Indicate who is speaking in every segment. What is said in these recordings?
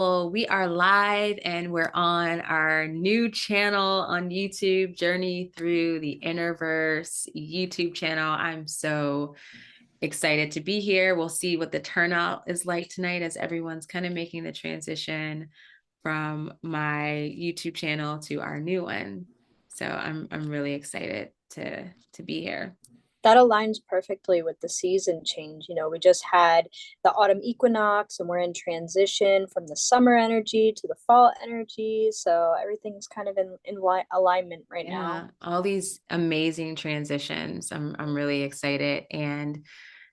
Speaker 1: Well, we are live and we're on our new channel on YouTube, Journey Through the Innerverse YouTube channel. I'm so excited to be here. We'll see what the turnout is like tonight as everyone's kind of making the transition from my YouTube channel to our new one. So I'm really excited to be here.
Speaker 2: That aligns perfectly with the season change. We just had the autumn equinox and we're in transition from the summer energy to the fall energy. So everything's kind of in alignment right now.
Speaker 1: Yeah, all these amazing transitions. I'm really excited. And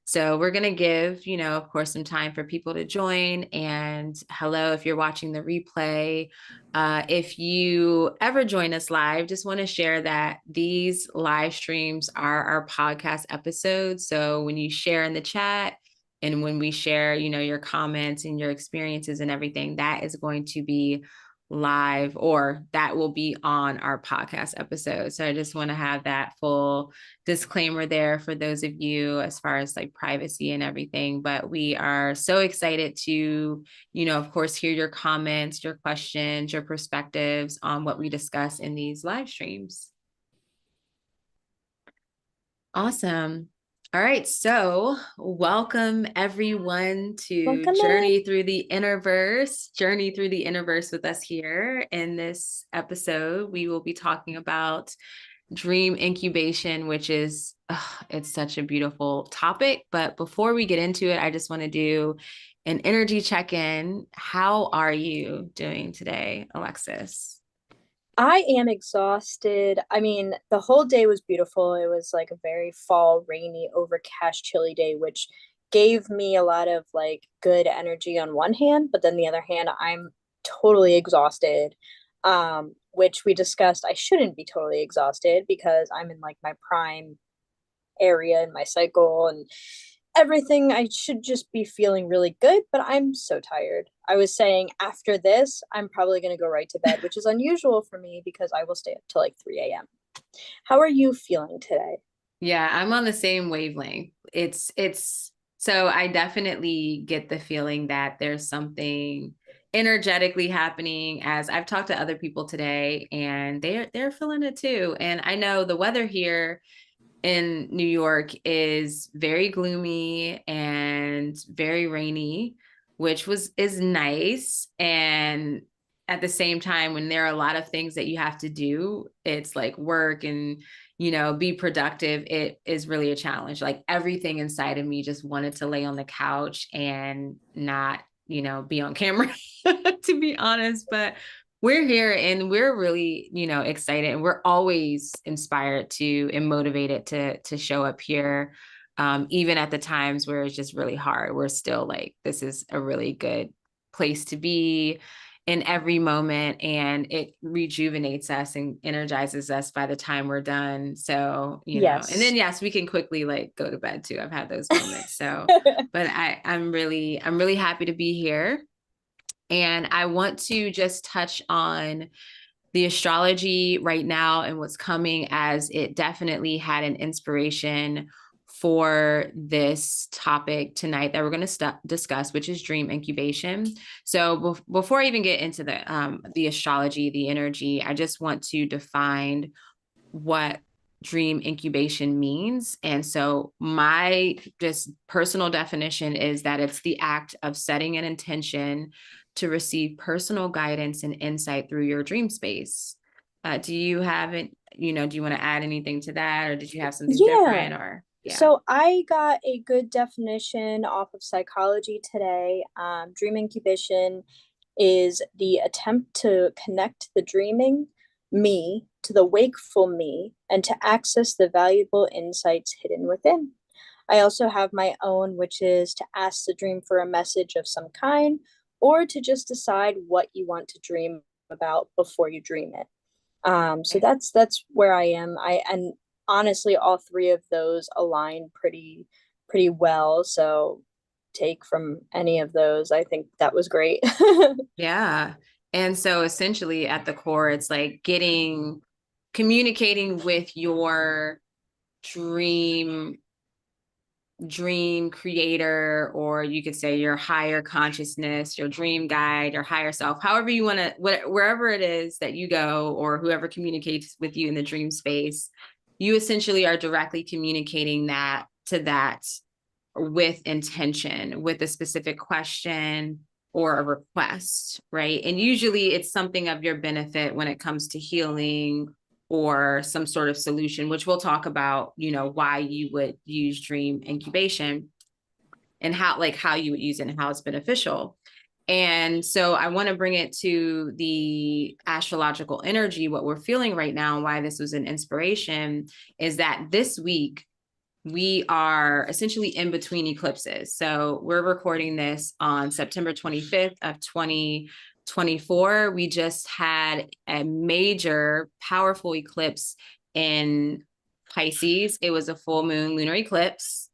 Speaker 1: so we're going to give, of course, some time for people to join. And hello, if you're watching the replay. If you ever join us live, just want to share that these live streams are our podcast episodes. So when you share in the chat and when we share, your comments and your experiences and everything, that is going to be live or that will be on our podcast episode. So I just want to have that full disclaimer there for those of you as far as like privacy and everything. But we are so excited to, of course, hear your comments, your questions, your perspectives on what we discuss in these live streams. Awesome. All right, so welcome everyone to
Speaker 2: Welcome in.
Speaker 1: Journey Through the Innerverse. Journey Through the Innerverse with us here. In this episode, we will be talking about dream incubation, which is, it's such a beautiful topic. But before we get into it, I just want to do an energy check-in. How are you doing today, Alexis?
Speaker 2: I am exhausted. I mean, the whole day was beautiful. It was like a very fall, rainy, overcast, chilly day, which gave me a lot of like good energy on one hand, but then the other hand, I'm totally exhausted. Which we discussed. I shouldn't be totally exhausted because I'm in like my prime area in my cycle and everything. I should just be feeling really good, but I'm so tired. I was saying after this, I'm probably going to go right to bed, which is unusual for me because I will stay up till like 3 a.m. How are you feeling today?
Speaker 1: Yeah, I'm on the same wavelength. It's so I definitely get the feeling that there's something energetically happening as I've talked to other people today and they're feeling it too. And I know the weather here in New York is very gloomy and very rainy, which is nice. And at the same time, when there are a lot of things that you have to do, it's like work and be productive. It is really a challenge. Like everything inside of me just wanted to lay on the couch and not, be on camera, to be honest. But we're here and we're really, excited and we're always inspired to and motivated to show up here. Even at the times where it's just really hard, we're still like, this is a really good place to be in every moment and it rejuvenates us and energizes us by the time we're done. So, and then
Speaker 2: Yes.
Speaker 1: yes, we can quickly like go to bed too. I've had those moments. So, but I'm really happy to be here. And I want to just touch on the astrology right now and what's coming, as it definitely had an inspiration for this topic tonight that we're going to discuss, which is dream incubation. So before I even get into the astrology, the energy, I just want to define what dream incubation means. And so my just personal definition is that it's the act of setting an intention to receive personal guidance and insight through your dream space. Do you have it, do you want to add anything to that or did you have something
Speaker 2: Yeah.
Speaker 1: different or yeah.
Speaker 2: So I got a good definition off of psychology today. Dream incubation is the attempt to connect the dreaming me to the wakeful me and to access the valuable insights hidden within. I also have my own, which is to ask the dream for a message of some kind or to just decide what you want to dream about before you dream it. So that's where I am. And honestly, all three of those align pretty well. So take from any of those. I think that was great.
Speaker 1: Yeah. And so essentially at the core, it's like communicating with your dream dream creator, or you could say your higher consciousness, your dream guide, your higher self, however you want to, wherever it is that you go, or whoever communicates with you in the dream space, you essentially are directly communicating that to that with intention, with a specific question or a request, right? And usually it's something of your benefit when it comes to healing or some sort of solution, which we'll talk about, why you would use dream incubation and how you would use it and how it's beneficial. And so I want to bring it to the astrological energy. What we're feeling right now, and why this was an inspiration, is that this week we are essentially in between eclipses. So we're recording this on September 25th of 2024. We just had a major, powerful eclipse in Pisces. It was a full moon lunar eclipse.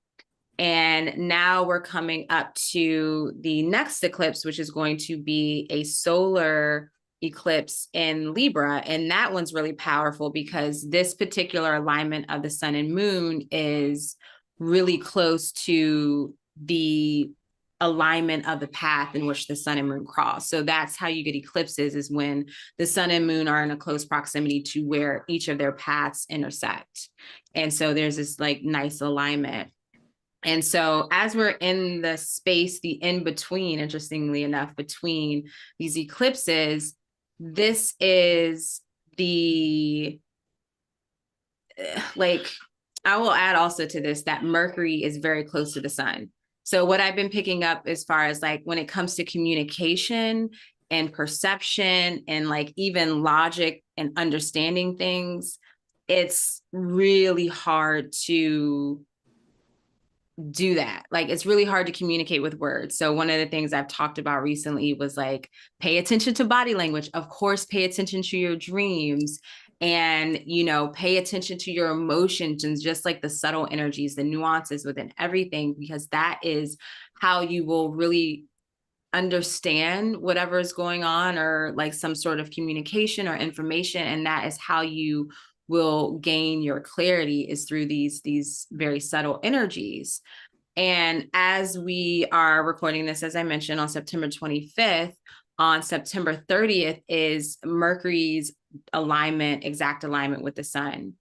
Speaker 1: And now we're coming up to the next eclipse, which is going to be a solar eclipse in Libra. And that one's really powerful because this particular alignment of the sun and moon is really close to the alignment of the path in which the sun and moon cross. So that's how you get eclipses, is when the sun and moon are in a close proximity to where each of their paths intersect. And so there's this like nice alignment. And so as we're in the space, the in-between, interestingly enough, between these eclipses, this is the, like, I will add also to this that Mercury is very close to the sun. So what I've been picking up as far as like when it comes to communication and perception and like even logic and understanding things, it's really hard to do that. Like, it's really hard to communicate with words. So one of the things I've talked about recently was like, pay attention to body language. Of course, pay attention to your dreams, and, pay attention to your emotions and just like the subtle energies, the nuances within everything, because that is how you will really understand whatever is going on, or like some sort of communication or information. And that is how you will gain your clarity, is through these very subtle energies. And as we are recording this, as I mentioned, on September 25th, on September 30th is Mercury's exact alignment with the sun.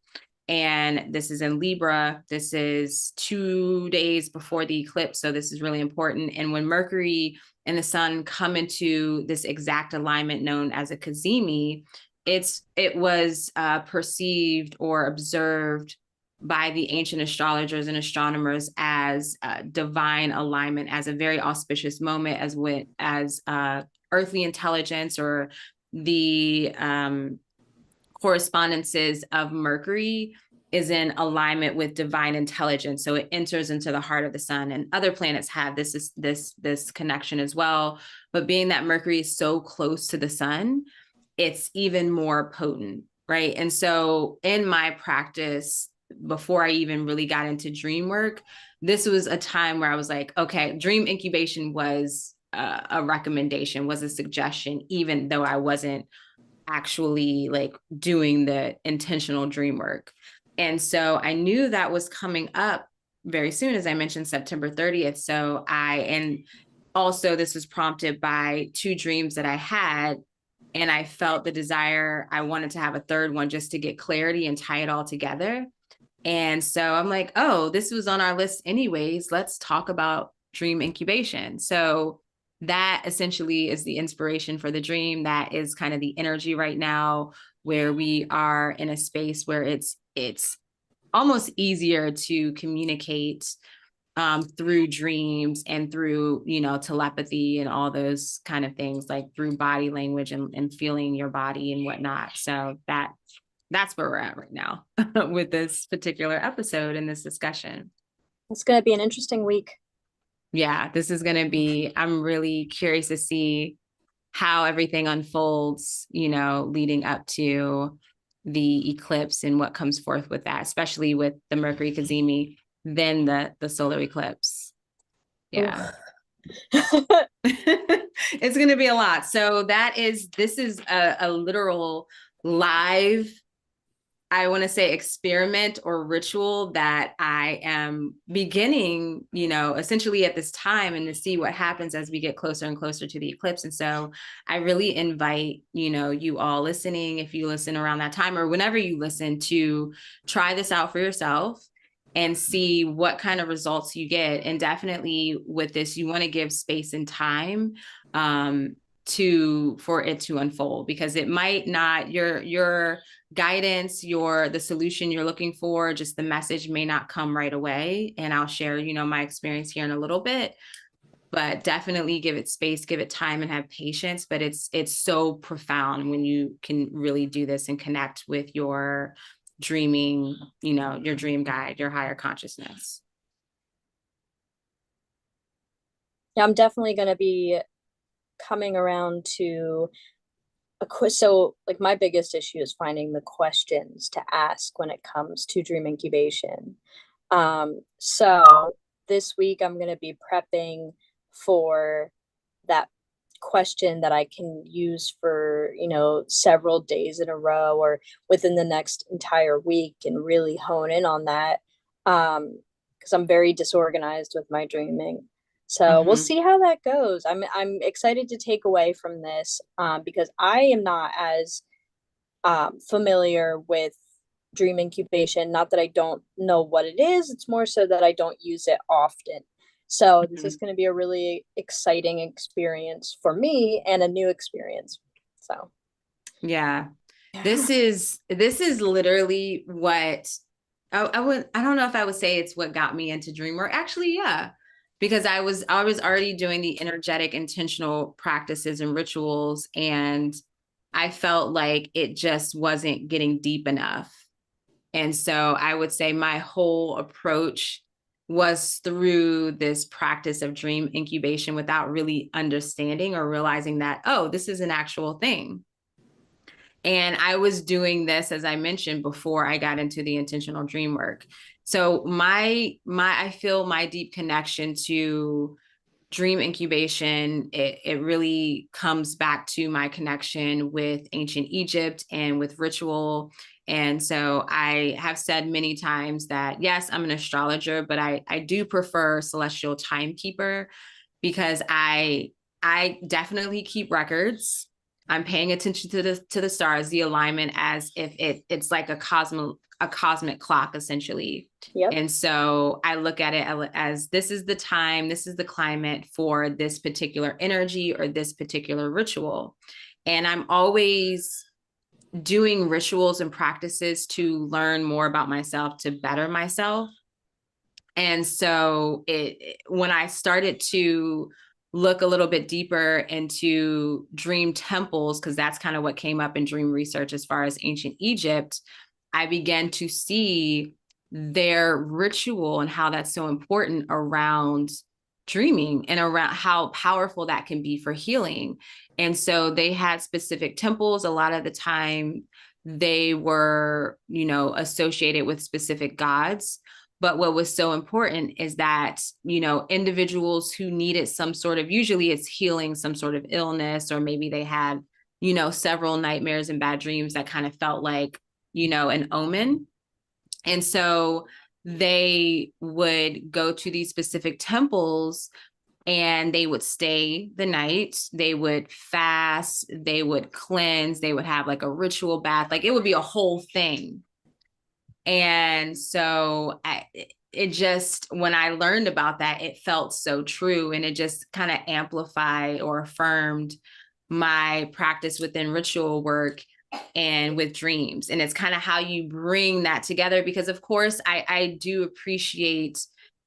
Speaker 1: And this is in Libra. This is 2 days before the eclipse. So this is really important. And when Mercury and the sun come into this exact alignment known as a cazimi, it was perceived or observed by the ancient astrologers and astronomers as divine alignment, as a very auspicious moment, as earthly intelligence, or the correspondences of Mercury is in alignment with divine intelligence. So it enters into the heart of the sun, and other planets have this connection as well. But being that Mercury is so close to the sun, it's even more potent, right? And so in my practice, before I even really got into dream work, this was a time where I was like, okay, dream incubation was a recommendation, was a suggestion, even though I wasn't actually like doing the intentional dream work. And so I knew that was coming up very soon, as I mentioned, September 30th. So and also this was prompted by 2 dreams that I had, and I felt the desire, I wanted to have a third one just to get clarity and tie it all together. And so I'm like, oh, this was on our list anyways. Let's talk about dream incubation. So that essentially is the inspiration for the dream. That is kind of the energy right now, where we are in a space where it's almost easier to communicate through dreams and through, telepathy and all those kind of things, like through body language and feeling your body and whatnot. So that's where we're at right now with this particular episode and this discussion.
Speaker 2: It's going to be an interesting week.
Speaker 1: Yeah, this is going to be, I'm really curious to see how everything unfolds, leading up to the eclipse and what comes forth with that, especially with the Mercury cazimi, then the solar eclipse. Yeah. It's going to be a lot. So this is a literal live I want to say experiment or ritual that I am beginning, essentially at this time, and to see what happens as we get closer and closer to the eclipse. And so I really invite, you all listening, if you listen around that time or whenever you listen, to try this out for yourself and see what kind of results you get. And definitely with this, you want to give space and time for it to unfold, because it might not, your guidance, the solution you're looking for, just the message may not come right away. And I'll share, my experience here in a little bit, but definitely give it space, give it time, and have patience. But it's so profound when you can really do this and connect with your dreaming, your dream guide, your higher consciousness.
Speaker 2: Yeah, I'm definitely going to be coming around to so like my biggest issue is finding the questions to ask when it comes to dream incubation. So this week I'm going to be prepping for that question that I can use for, several days in a row or within the next entire week, and really hone in on that. Because I'm very disorganized with my dreaming. So we'll see how that goes. I'm excited to take away from this, because I am not as familiar with dream incubation. Not that I don't know what it is, it's more so that I don't use it often. So this is going to be a really exciting experience for me and a new experience. So
Speaker 1: yeah, this is literally what I don't know if I would say it's what got me into dream work. Actually, yeah, because I was already doing the energetic intentional practices and rituals, and I felt like it just wasn't getting deep enough. And so I would say my whole approach was through this practice of dream incubation without really understanding or realizing that, oh, this is an actual thing. And I was doing this, as I mentioned, before I got into the intentional dream work. So I feel my deep connection to dream incubation, it really comes back to my connection with ancient Egypt and with ritual. And so I have said many times that, yes, I'm an astrologer, but I do prefer celestial timekeeper, because I definitely keep records. I'm paying attention to the stars, the alignment, as if it's like a cosmic clock, essentially.
Speaker 2: Yep.
Speaker 1: And so I look at it as this is the time, this is the climate for this particular energy or this particular ritual. And I'm always doing rituals and practices to learn more about myself, to better myself. And so when I started to look a little bit deeper into dream temples, because that's kind of what came up in dream research as far as ancient Egypt, I began to see their ritual and how that's so important around dreaming and around how powerful that can be for healing. And so they had specific temples. A lot of the time they were, associated with specific gods. But what was so important is that, individuals who needed some sort of, usually it's healing some sort of illness, or maybe they had, several nightmares and bad dreams that kind of felt like, an omen. And so they would go to these specific temples and they would stay the night. They would fast, they would cleanse, they would have like a ritual bath. Like it would be a whole thing. And so when I learned about that, it felt so true. And it just kind of amplified or affirmed my practice within ritual work and with dreams. And it's kind of how you bring that together, because of course I do appreciate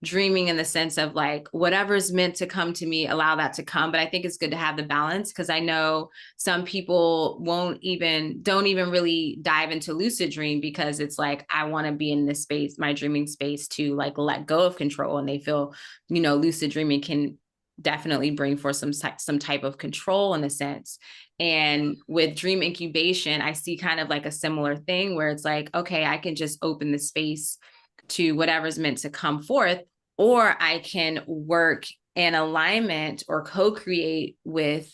Speaker 1: dreaming in the sense of like, whatever's meant to come to me, allow that to come. But I think it's good to have the balance, because I know some people don't even really dive into lucid dream, because it's like, I want to be in this space, my dreaming space, to like let go of control. And they feel, lucid dreaming can definitely bring forth some type of control in a sense. And with dream incubation, I see kind of like a similar thing where it's like, okay, I can just open the space to whatever's meant to come forth, or I can work in alignment or co-create with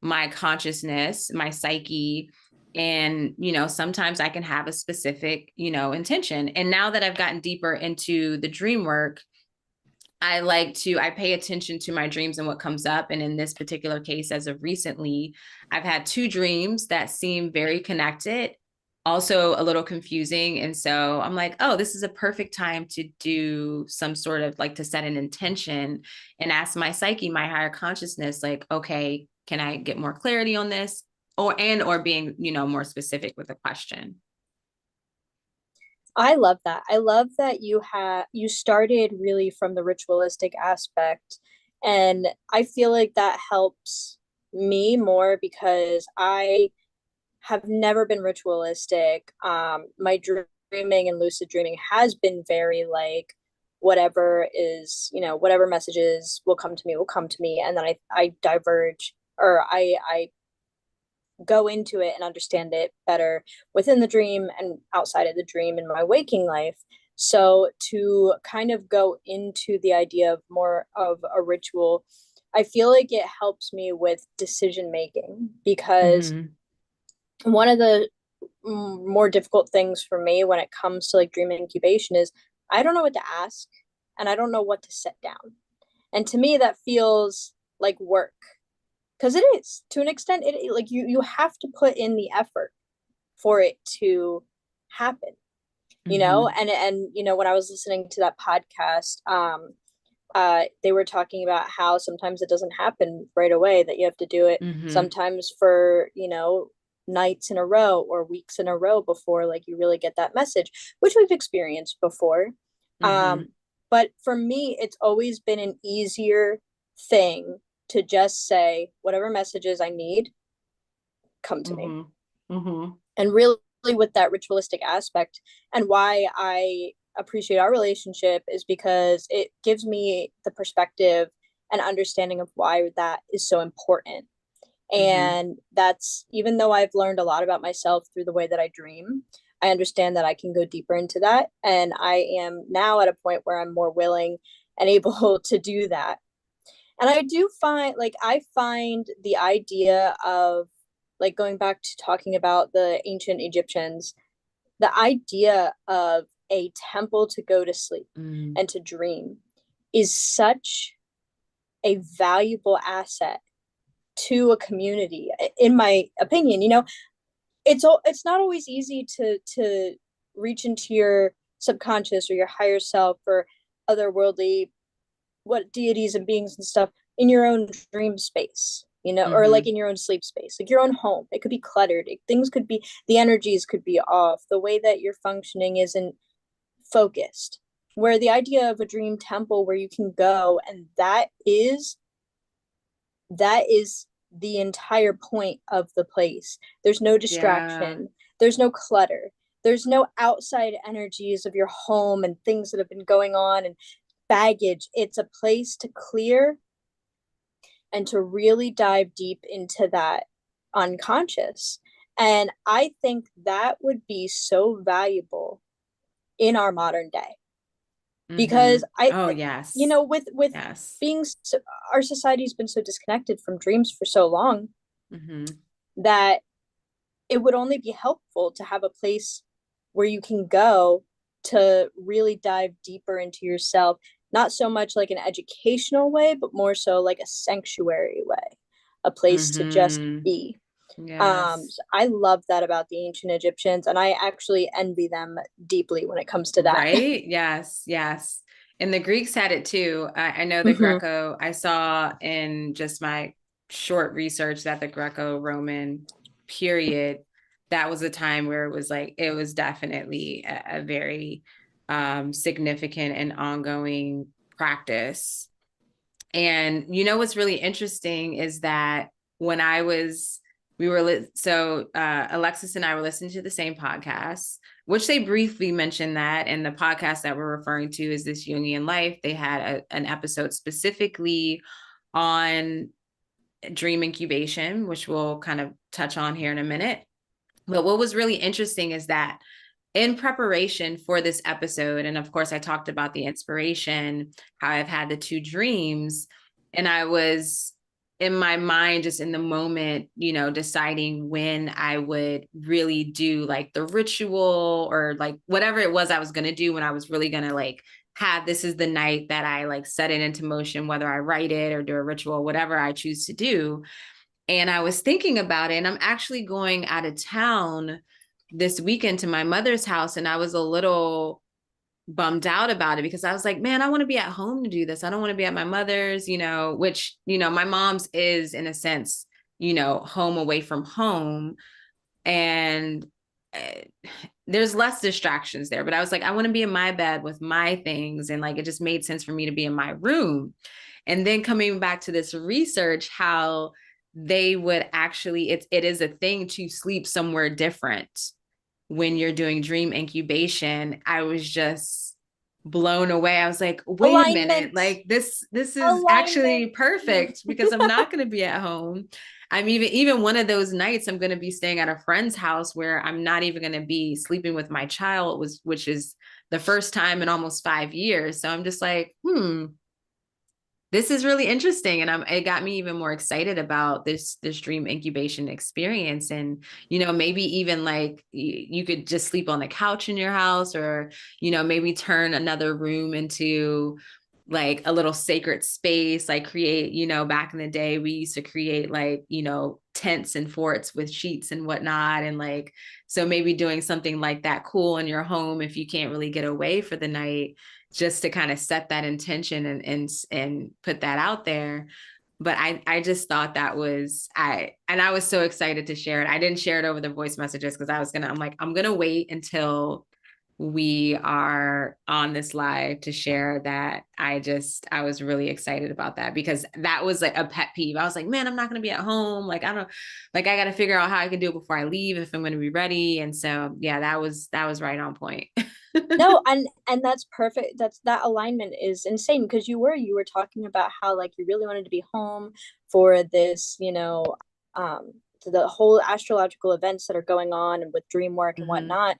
Speaker 1: my consciousness, my psyche, And, sometimes I can have a specific, intention. And now that I've gotten deeper into the dream work, I pay attention to my dreams and what comes up. And in this particular case, as of recently, I've had two dreams that seem very connected, also a little confusing. And so I'm like, oh, this is a perfect time to do some sort of like to set an intention and ask my psyche, my higher consciousness, like, okay, can I get more clarity on this? Or being, more specific with a question.
Speaker 2: I love that. I love that you started really from the ritualistic aspect. And I feel like that helps me more because I have never been ritualistic. My dreaming and lucid dreaming has been very like whatever is, whatever messages will come to me will come to me. And then I diverge, or I go into it and understand it better within the dream and outside of the dream in my waking life. So to kind of go into the idea of more of a ritual, I feel like it helps me with decision making because one of the more difficult things for me when it comes to like dream incubation is I don't know what to ask and I don't know what to set down. And to me, that feels like work because it is to an extent. It like you have to put in the effort for it to happen, and when I was listening to that podcast, they were talking about how sometimes it doesn't happen right away, that you have to do it sometimes for nights in a row or weeks in a row before like you really get that message, which we've experienced before. But for me, it's always been an easier thing to just say whatever messages I need come to me. And really with that ritualistic aspect, and why I appreciate our relationship is because it gives me the perspective and understanding of why that is so important. And that's, even though I've learned a lot about myself through the way that I dream, I understand that I can go deeper into that. And I am now at a point where I'm more willing and able to do that. And I do find, like, I find the idea of, like, going back to talking about the ancient Egyptians, the idea of a temple to go to sleep and to dream is such a valuable asset to a community, in my opinion. It's not always easy to reach into your subconscious or your higher self or otherworldly what deities and beings and stuff in your own dream space, or like in your own sleep space, like your own home. It could be cluttered. Things could be, the energies could be off. The way that you're functioning isn't focused. Where the idea of a dream temple where you can go, and that is the entire point of the place. There's no distraction. There's no clutter. There's no outside energies of your home and things that have been going on and baggage. It's a place to clear and to really dive deep into that unconscious. And I think that would be so valuable in our modern day. Because
Speaker 1: yes.
Speaker 2: With
Speaker 1: yes.
Speaker 2: being so, our society's been so disconnected from dreams for so long that it would only be helpful to have a place where you can go to really dive deeper into yourself, not so much like an educational way, but more so like a sanctuary way, a place to just be. So I love that about the ancient Egyptians, and I actually envy them deeply when it comes to that.
Speaker 1: Right? Yes. And the Greeks had it too. I know the Greco, I saw in just my short research that the Greco-Roman period, that was a time where it was definitely a very significant and ongoing practice. And what's really interesting is that when Alexis and I were listening to the same podcast, which they briefly mentioned that, and the podcast that we're referring to is This Jungian Life. They had an episode specifically on dream incubation, which we'll kind of touch on here in a minute. But what was really interesting is that in preparation for this episode, and of course I talked about the inspiration, how I've had the two dreams, and I was in my mind, just in the moment, deciding when I would really do like the ritual or like whatever it was I was going to do, when I was really going to like this is the night that I like set it into motion, whether I write it or do a ritual, whatever I choose to do. And I was thinking about it, and I'm actually going out of town this weekend to my mother's house. And I was a little bummed out about it because I was like, man, I want to be at home to do this. I don't want to be at my mother's, which, my mom's is in a sense, home away from home. And there's less distractions there. But I was like, I want to be in my bed with my things. And like, it just made sense for me to be in my room. And then coming back to this research, how they would actually, it is a thing to sleep somewhere different when you're doing dream incubation. I was just blown away. I was like, wait a minute,
Speaker 2: Alignment.
Speaker 1: like this is actually
Speaker 2: Alignment.
Speaker 1: perfect because I'm not going to be at home. I'm even one of those nights I'm going to be staying at a friend's house where I'm not even going to be sleeping with my child, which is the first time in almost 5 years. So I'm just like, this is really interesting. And it got me even more excited about this dream incubation experience. And, maybe even like you could just sleep on the couch in your house, or, maybe turn another room into like a little sacred space, like create, back in the day, we used to create like, tents and forts with sheets and whatnot. And like, so maybe doing something like that cool in your home, if you can't really get away for the night, just to kind of set that intention and put that out there. But I just thought that was, I was so excited to share it. I didn't share it over the voice messages because I'm gonna wait until we are on this live to share that. I was really excited about that because that was like a pet peeve. I was like, man, I'm not going to be at home. Like, I don't, like, I got to figure out how I can do it before I leave, if I'm going to be ready. And so, yeah, that was right on point.
Speaker 2: No, and that's perfect. That alignment is insane because you were talking about how like you really wanted to be home for this, um the whole astrological events that are going on and with dream work and
Speaker 1: Mm-hmm.
Speaker 2: whatnot.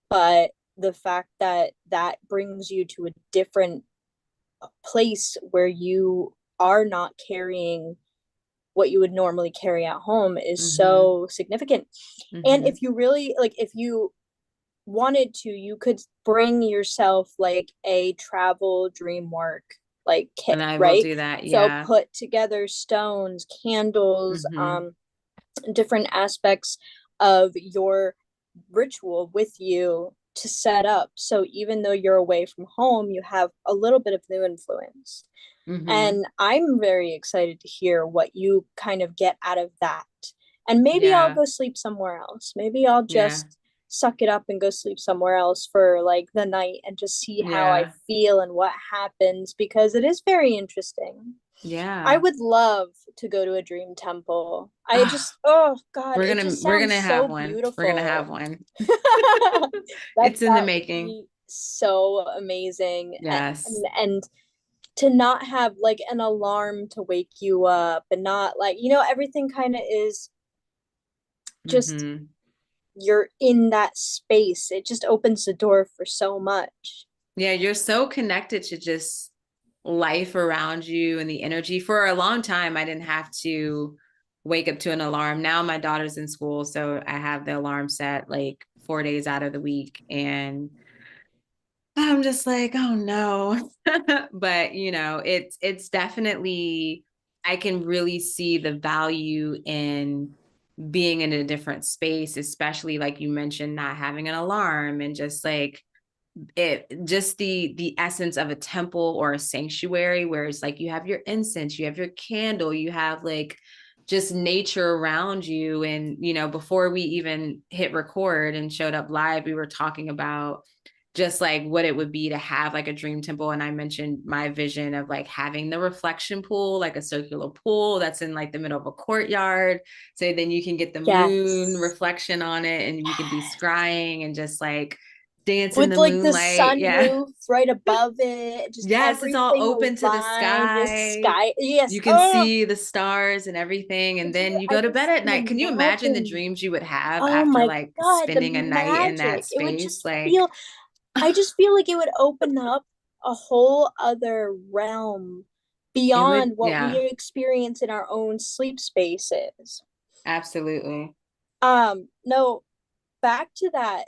Speaker 2: But the fact that that brings you to a different place where you are not carrying what you would normally carry at home is
Speaker 1: Mm-hmm.
Speaker 2: so significant. And
Speaker 1: Mm-hmm.
Speaker 2: if you really like, if you wanted to, you could bring yourself like a travel dream work like kit,
Speaker 1: And I will
Speaker 2: right?
Speaker 1: do that.
Speaker 2: So
Speaker 1: Yeah.
Speaker 2: put together stones, candles,
Speaker 1: Mm-hmm.
Speaker 2: different aspects of your ritual with you to set up. So even though you're away from home, you have a little bit of new influence.
Speaker 1: Mm-hmm.
Speaker 2: And I'm very excited to hear what you kind of get out of that. And maybe I'll
Speaker 1: Yeah.
Speaker 2: go sleep somewhere else. Maybe I'll
Speaker 1: Yeah.
Speaker 2: just suck it up and go sleep somewhere else for like the night and just see how I
Speaker 1: Yeah.
Speaker 2: feel and what happens because it is very interesting. I
Speaker 1: Yeah.
Speaker 2: would love to go to a dream temple. I just, oh God, it just
Speaker 1: We're
Speaker 2: sounds
Speaker 1: gonna have
Speaker 2: so
Speaker 1: one. We're gonna have
Speaker 2: beautiful.
Speaker 1: one.
Speaker 2: That
Speaker 1: It's in the
Speaker 2: that would
Speaker 1: making.
Speaker 2: be so amazing.
Speaker 1: Yes.
Speaker 2: And to not have like an alarm to wake you up and not like, everything kind of is just
Speaker 1: Mm-hmm.
Speaker 2: you're in that space. It just opens the door for so much.
Speaker 1: Yeah, you're so connected to just life around you and the energy. For a long time, I didn't have to wake up to an alarm. Now my daughter's in school, so I have the alarm set like 4 days out of the week. And I'm just like, oh no. But it's definitely, I can really see the value in being in a different space, especially like you mentioned, not having an alarm, and just like just the essence of a temple or a sanctuary, where it's like you have your incense, you have your candle, you have like just nature around you. And before we even hit record and showed up live, we were talking about just like what it would be to have like a dream temple. And I mentioned my vision of like having the reflection pool, like a circular pool that's in like the middle of a courtyard. So then you can get the moon
Speaker 2: Yes.
Speaker 1: reflection on it, and we could be scrying and just like dance in
Speaker 2: With
Speaker 1: the
Speaker 2: like the
Speaker 1: moonlight. Yeah.
Speaker 2: sunroof right above it, just
Speaker 1: Yes, it's all
Speaker 2: everything
Speaker 1: open to the
Speaker 2: aligned, the
Speaker 1: sky.
Speaker 2: sky. Yes.
Speaker 1: You can
Speaker 2: Oh,
Speaker 1: see the stars and everything. And then you
Speaker 2: I
Speaker 1: go to bed
Speaker 2: just
Speaker 1: at
Speaker 2: can
Speaker 1: night. Can you imagine the
Speaker 2: imagine.
Speaker 1: dreams you would have
Speaker 2: Oh
Speaker 1: after
Speaker 2: my
Speaker 1: like
Speaker 2: God, the
Speaker 1: spending a night in that
Speaker 2: magic. It would
Speaker 1: space?
Speaker 2: just
Speaker 1: Like,
Speaker 2: feel, I just feel like it would open up a whole other realm beyond what we
Speaker 1: yeah,
Speaker 2: experience in our own sleep spaces.
Speaker 1: absolutely.
Speaker 2: No, back to that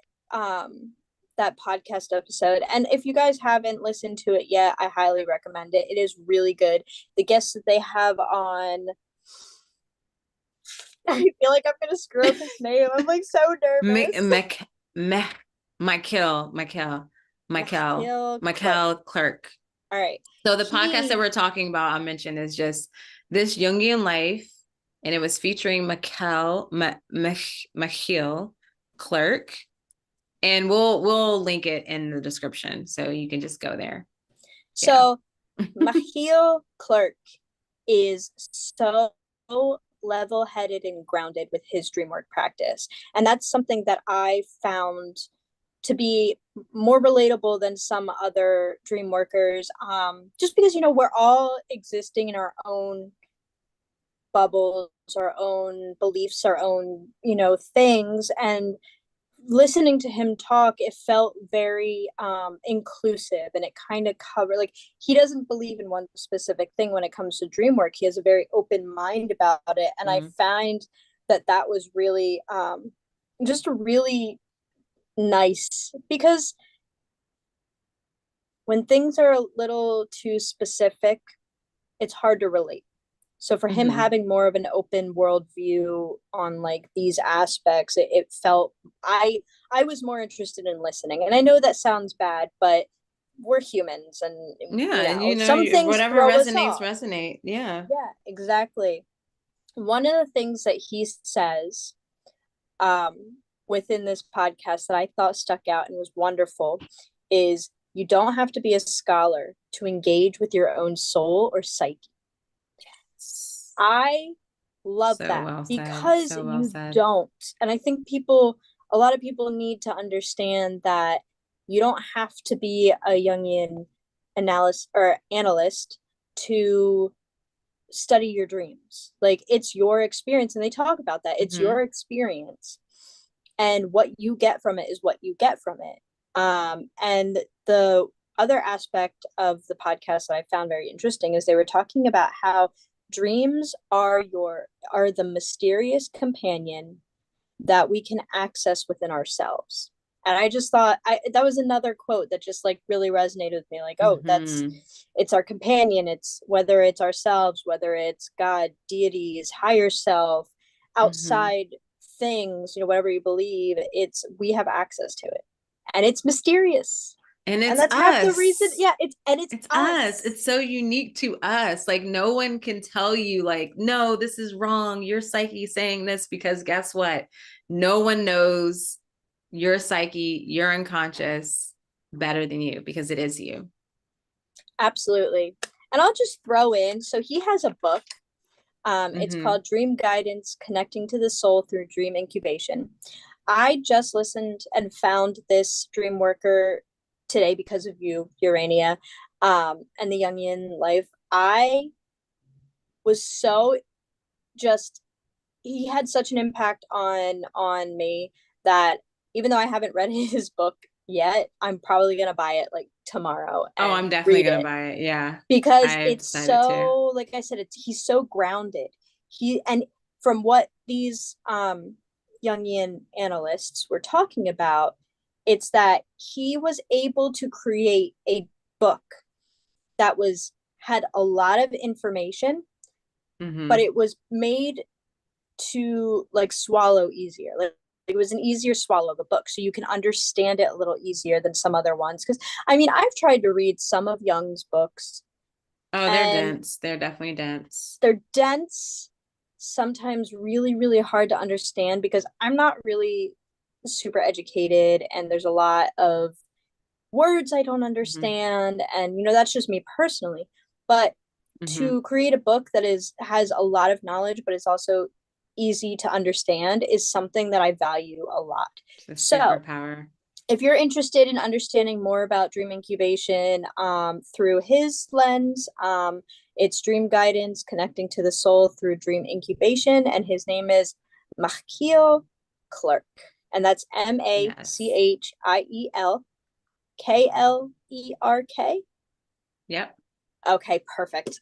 Speaker 2: podcast episode. And if you guys haven't listened to it yet, I highly recommend it. It is really good. The guests that they have on, I feel like I'm gonna screw up his name. I'm like so nervous. Machiel Klerk.
Speaker 1: Machiel Klerk.
Speaker 2: All right.
Speaker 1: So the podcast that we're talking about, I'll mention, is just this Jungian life, and it was featuring Machiel Klerk, and we'll link it in the description, so you can just go there.
Speaker 2: So yeah. Machiel Klerk is so level-headed and grounded with his dream work practice, and that's something that I found to be more relatable than some other dream workers, just because, you know, we're all existing in our own bubbles, our own beliefs, our own, you know, things. And listening to him talk, it felt very inclusive, and it kind of covered, like, he doesn't believe in one specific thing when it comes to dream work. He has a very open mind about it, and I find that was really just a really nice, because when things are a little too specific, it's hard to relate. So for him having more of an open world view on like these aspects, it felt, I was more interested in listening. And I know that sounds bad, but we're humans, and
Speaker 1: you know,
Speaker 2: some things
Speaker 1: whatever
Speaker 2: throw us
Speaker 1: resonates
Speaker 2: off.
Speaker 1: resonate. Yeah
Speaker 2: Exactly. One of the things that he says within this podcast that I thought stuck out and was wonderful is, you don't have to be a scholar to engage with your own soul or psyche. Yes. I love that, because you don't. And I think a lot of people need to understand that you don't have to be a Jungian analyst to study your dreams. Like, it's your experience, and they talk about that. It's your experience, and what you get from it is what you get from it. And the other aspect of the podcast that I found very interesting is they were talking about how dreams are the mysterious companion that we can access within ourselves. And I just thought that was another quote that just like really resonated with me. Like, oh, it's our companion. It's whether it's ourselves, whether it's God, deities, higher self, outside things, you know, whatever you believe, we have access to it, and it's mysterious.
Speaker 1: And
Speaker 2: that's us. Half the reason. Yeah, it's
Speaker 1: us. It's so unique to us. Like, no one can tell you, like, no, this is wrong. Your psyche saying this, because guess what? No one knows your psyche, your unconscious, better than you, because it is you.
Speaker 2: Absolutely. And I'll just throw in, so he has a book. It's called Dream Guidance, Connecting to the Soul Through Dream Incubation. I just listened and found this dream worker today because of you, Urania, and the Jungian life. I was so he had such an impact on me that even though I haven't read his book yet, I'm probably gonna buy it like tomorrow.
Speaker 1: Oh, I'm definitely gonna buy it. Yeah,
Speaker 2: because it's so, like I said, he's so grounded. And from what these Jungian analysts were talking about, it's that he was able to create a book that had a lot of information, but it was made to like swallow easier. Like, it was an easier swallow of a book, so you can understand it a little easier than some other ones. Because I mean, I've tried to read some of Jung's books.
Speaker 1: Oh, they're dense. They're definitely dense.
Speaker 2: They're dense, sometimes really, really hard to understand, because I'm not really super educated, and there's a lot of words I don't understand. And, you know, that's just me personally. But to create a book that has a lot of knowledge, but it's also easy to understand, is something that I value a lot.
Speaker 1: It's a superpower.
Speaker 2: If you're interested in understanding more about dream incubation through his lens, it's Dream Guidance, Connecting to the Soul Through Dream Incubation, and his name is Machiel Klerk, and that's Machiel Klerk.
Speaker 1: Yep.
Speaker 2: Okay, perfect.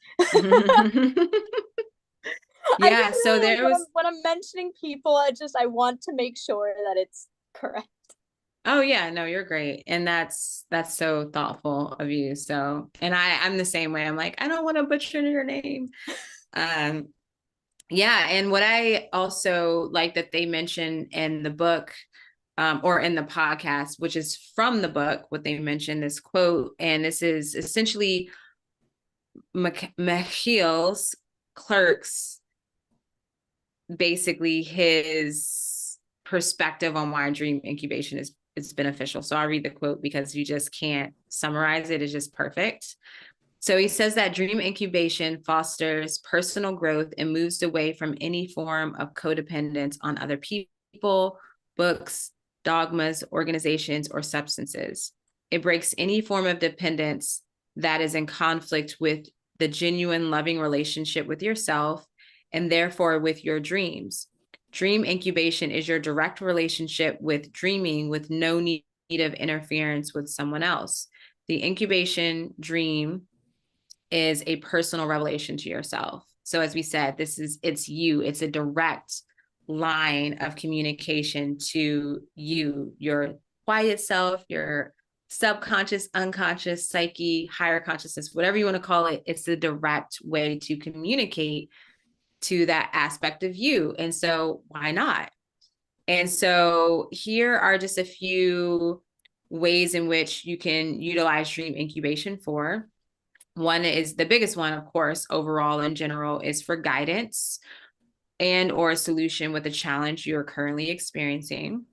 Speaker 2: I
Speaker 1: Yeah,
Speaker 2: just
Speaker 1: so
Speaker 2: really like
Speaker 1: there was,
Speaker 2: when I'm mentioning people, I want to make sure that it's correct.
Speaker 1: oh yeah, no, you're great. And that's so thoughtful of you. So, and I'm the same way. I'm like, I don't want to butcher your name. Um, yeah, and what I also like that they mention in the book, or in the podcast, which is from the book, what they mentioned, this quote, and this is essentially Machiel's, Klerk's, basically his perspective on why dream incubation is beneficial. So I'll read the quote because you just can't summarize it. It's just perfect. So he says that dream incubation fosters personal growth and moves away from any form of codependence on other people, books, dogmas, organizations, or substances. It breaks any form of dependence that is in conflict with the genuine loving relationship with yourself and therefore with your dreams. Dream incubation is your direct relationship with dreaming with no need of interference with someone else. The incubation dream is a personal revelation to yourself. So as we said, it's you, it's a direct line of communication to you, your quiet self, your subconscious, unconscious, psyche, higher consciousness, whatever you want to call it. It's the direct way to communicate to that aspect of you. And so why not? And so here are just a few ways in which you can utilize dream incubation for. One is the biggest one, of course, overall in general, is for guidance and or a solution with a challenge you're currently experiencing.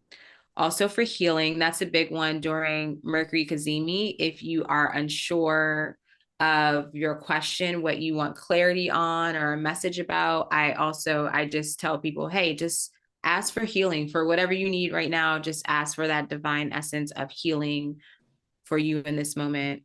Speaker 1: Also for healing, that's a big one during Mercury Kazemi. If you are unsure of your question, what you want clarity on or a message about, I just tell people, hey, just ask for healing for whatever you need right now. Just ask for that divine essence of healing for you in this moment,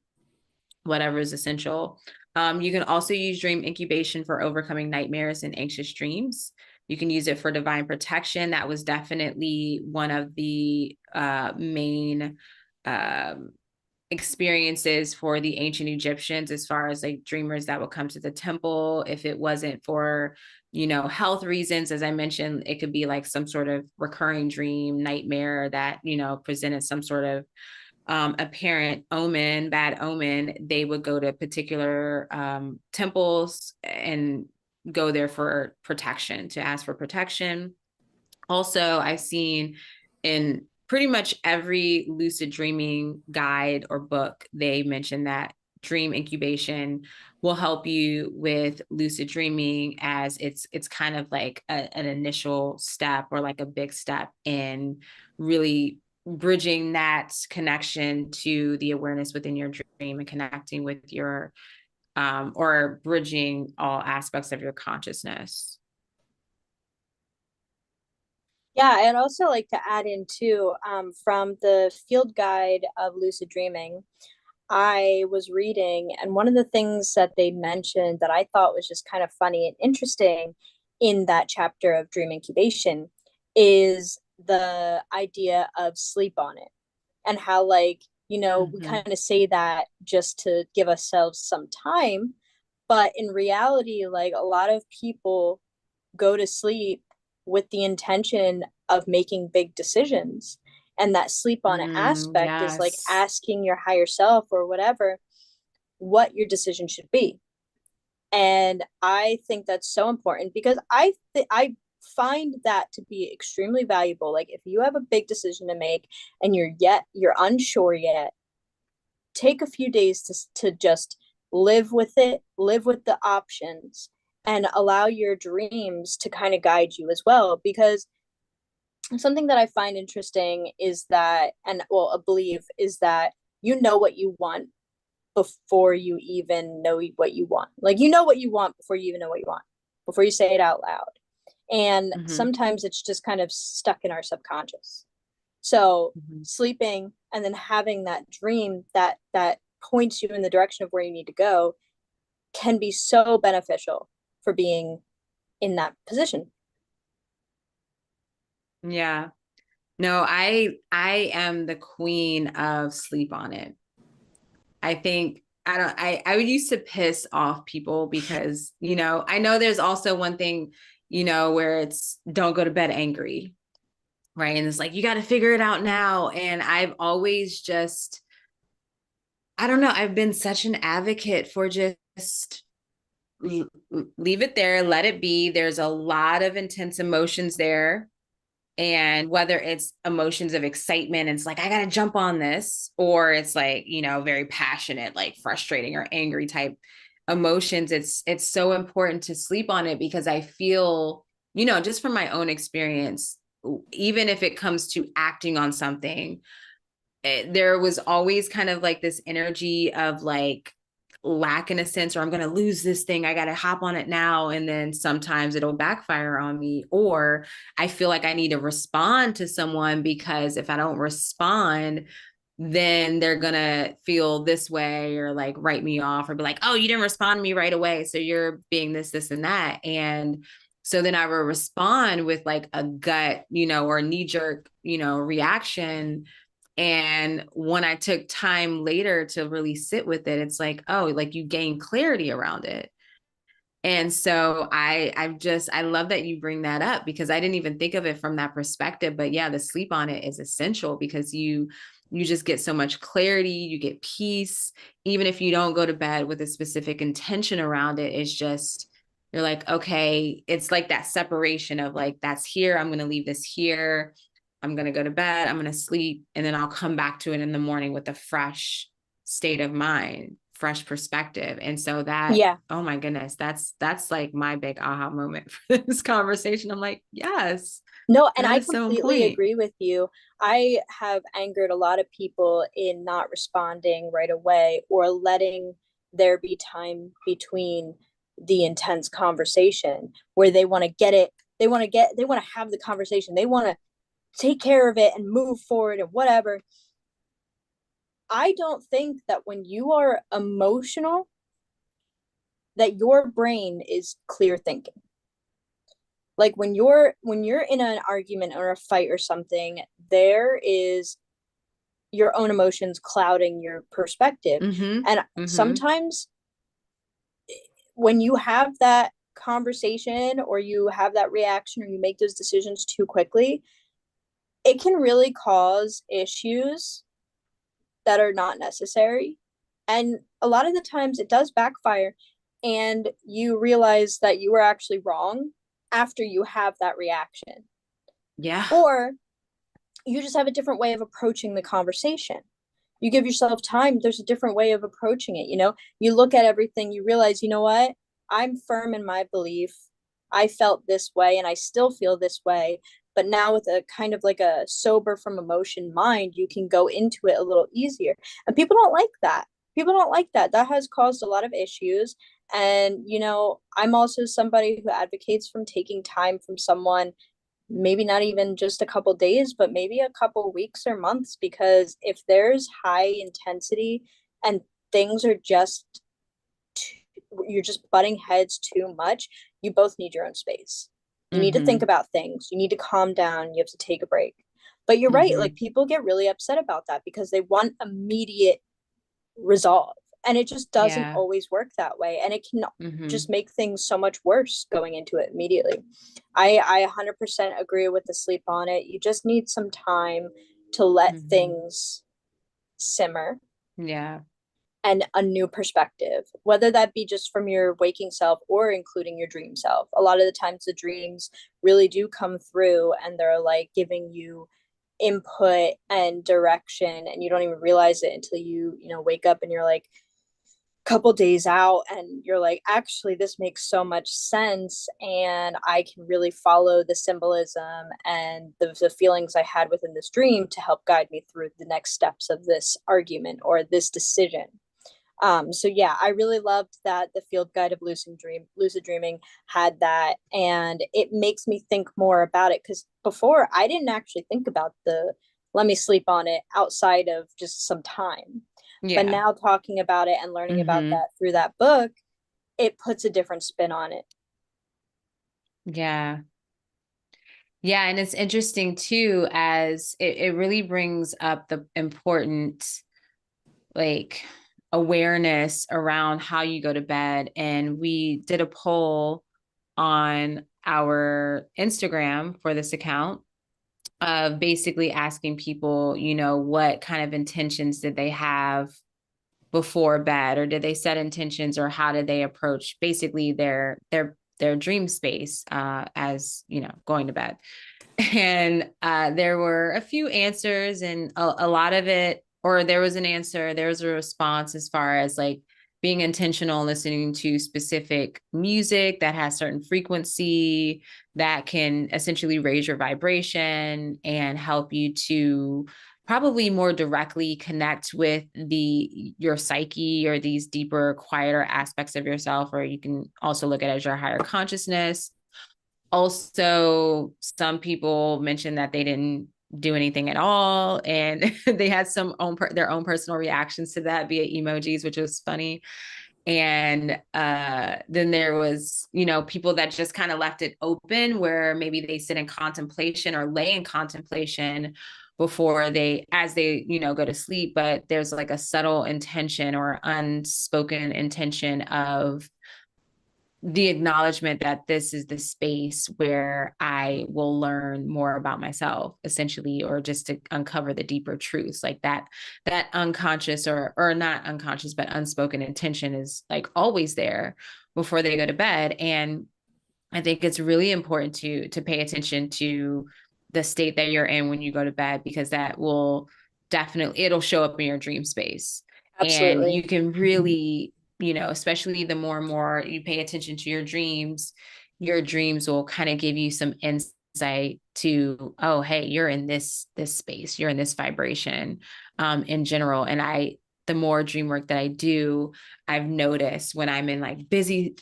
Speaker 1: whatever is essential. You can also use dream incubation for overcoming nightmares and anxious dreams. You can use it for divine protection. That was definitely one of the main um, experiences for the ancient Egyptians, as far as like dreamers that would come to the temple. If it wasn't for, health reasons, as I mentioned, it could be like some sort of recurring dream, nightmare that, presented some sort of apparent omen, bad omen, they would go to particular temples and go there for protection, to ask for protection. Also, I've seen in pretty much every lucid dreaming guide or book, they mention that dream incubation will help you with lucid dreaming, as it's kind of like an initial step or like a big step in really bridging that connection to the awareness within your dream and connecting with your or bridging all aspects of your consciousness.
Speaker 2: Yeah, I'd also like to add in too, from the field guide of lucid dreaming, I was reading, and one of the things that they mentioned that I thought was just kind of funny and interesting in that chapter of dream incubation is the idea of sleep on it, and how, like, we
Speaker 1: Mm-hmm.
Speaker 2: kind of say that just to give ourselves some time, but in reality, like, a lot of people go to sleep with the intention of making big decisions. And that sleep on it aspect is like
Speaker 1: Yes.
Speaker 2: asking your higher self or whatever what your decision should be. And I think that's so important because I find that to be extremely valuable. Like, if you have a big decision to make and you're unsure yet, take a few days to just live with it, live with the options, and allow your dreams to kind of guide you as well. Because something that I find interesting is that, and well, a belief is that you know what you want before you even know what you want. Like, you know what you want before you even know what you want, before you say it out loud. And
Speaker 1: Mm-hmm.
Speaker 2: sometimes it's just kind of stuck in our subconscious. So
Speaker 1: Mm-hmm.
Speaker 2: sleeping and then having that dream that points you in the direction of where you need to go can be so beneficial for being in that position.
Speaker 1: Yeah. No, I am the queen of sleep on it. I think I would used to piss off people because, I know there's also one thing, where it's don't go to bed angry. Right. And it's like, you got to figure it out now. And I've always just, I don't know, I've been such an advocate for just leave it there, let it be. There's a lot of intense emotions there. And whether it's emotions of excitement, it's like, I got to jump on this, or it's like, very passionate, like frustrating or angry type emotions. It's so important to sleep on it because I feel, just from my own experience, even if it comes to acting on something, there was always kind of like this energy of like lack in a sense, or I'm going to lose this thing. I got to hop on it now. And then sometimes it'll backfire on me, or I feel like I need to respond to someone because if I don't respond, then they're going to feel this way or like write me off or be like, oh, you didn't respond to me right away. So you're being this, and that. And so then I will respond with like a gut, or knee jerk, reaction. And when I took time later to really sit with it, it's like, oh, like you gain clarity around it. And so I love that you bring that up because I didn't even think of it from that perspective. But yeah, the sleep on it is essential because you just get so much clarity, you get peace. Even if you don't go to bed with a specific intention around it, it's just you're like, okay, it's like that separation of like, that's here, I'm going to leave this here. I'm going to go to bed, I'm going to sleep, and then I'll come back to it in the morning with a fresh state of mind, fresh perspective. And so that,
Speaker 2: Yeah.
Speaker 1: oh my goodness, that's like my big aha moment for this conversation. I'm like, yes,
Speaker 2: No, and
Speaker 1: that
Speaker 2: I
Speaker 1: is so
Speaker 2: completely
Speaker 1: important.
Speaker 2: agree with you. I have angered a lot of people in not responding right away or letting there be time between the intense conversation where they want to get it, they want to have the conversation, they want to take care of it and move forward and whatever. I don't think that when you are emotional, that your brain is clear thinking. Like when you're in an argument or a fight or something, there is your own emotions clouding your perspective.
Speaker 1: Mm-hmm.
Speaker 2: And
Speaker 1: Mm-hmm.
Speaker 2: sometimes when you have that conversation or you have that reaction or you make those decisions too quickly, it can really cause issues that are not necessary. And a lot of the times it does backfire, and you realize that you were actually wrong after you have that reaction.
Speaker 1: Yeah.
Speaker 2: Or you just have a different way of approaching the conversation. You give yourself time, there's a different way of approaching it. You look at everything, you realize, you know what? I'm firm in my belief. I felt this way and I still feel this way. But now, with a kind of like a sober from emotion mind, you can go into it a little easier. And people don't like that. People don't like that. That has caused a lot of issues. And, I'm also somebody who advocates from taking time from someone, maybe not even just a couple days, but maybe a couple weeks or months, because if there's high intensity and things are just you're just butting heads too much, you both need your own space. You need to think
Speaker 1: Mm-hmm.
Speaker 2: about things. You need to calm down. You have to take a break. But you're right,
Speaker 1: Mm-hmm.
Speaker 2: like people get really upset about that because they want immediate resolve. And it just doesn't
Speaker 1: Yeah.
Speaker 2: always work that way. And it can
Speaker 1: Mm-hmm.
Speaker 2: just make things so much worse going into it immediately. I 100% agree with the sleep on it. You just need some time to let
Speaker 1: Mm-hmm.
Speaker 2: things simmer
Speaker 1: Yeah.
Speaker 2: and a new perspective, whether that be just from your waking self or including your dream self. A lot of the times, the dreams really do come through and they're like giving you input and direction, and you don't even realize it until you wake up and you're like a couple days out and you're like, actually this makes so much sense, and I can really follow the symbolism and the feelings I had within this dream to help guide me through the next steps of this argument or this decision. So yeah, I really loved that the field guide of lucid dreaming had that, and it makes me think more about it because before I didn't actually think about the let me sleep on it outside of just some time. But
Speaker 1: Yeah.
Speaker 2: now talking about it and learning about
Speaker 1: Mm-hmm.
Speaker 2: that through that book, it puts a different spin on it.
Speaker 1: Yeah. Yeah. And it's interesting too, as it really brings up the important, like, awareness around how you go to bed. And we did a poll on our Instagram for this account of basically asking people, what kind of intentions did they have before bed, or did they set intentions, or how did they approach basically their dream space as going to bed. And there were a few answers, and a lot of it, or there was an answer, there was a response as far as like being intentional, listening to specific music that has certain frequency that can essentially raise your vibration and help you to probably more directly connect with your psyche, or these deeper, quieter aspects of yourself, or you can also look at it as your higher consciousness. Also, some people mentioned that they didn't do anything at all, and they had their own personal reactions to that via emojis, which was funny. And then there was, people that just kind of left it open, where maybe they sit in contemplation or lay in contemplation before as they go to sleep, but there's like a subtle intention or unspoken intention of the acknowledgement that this is the space where I will learn more about myself, essentially, or just to uncover the deeper truths. Like that unconscious, or not unconscious, but unspoken intention is like always there before they go to bed. And I think it's really important to pay attention to the state that you're in when you go to bed, because that will it'll show up in your dream space. And
Speaker 2: Absolutely.
Speaker 1: you can really, especially the more and more you pay attention to your dreams will kind of give you some insight to, oh, hey, you're in this space, you're in this vibration, in general. And the more dream work that I do, I've noticed when I'm in like busy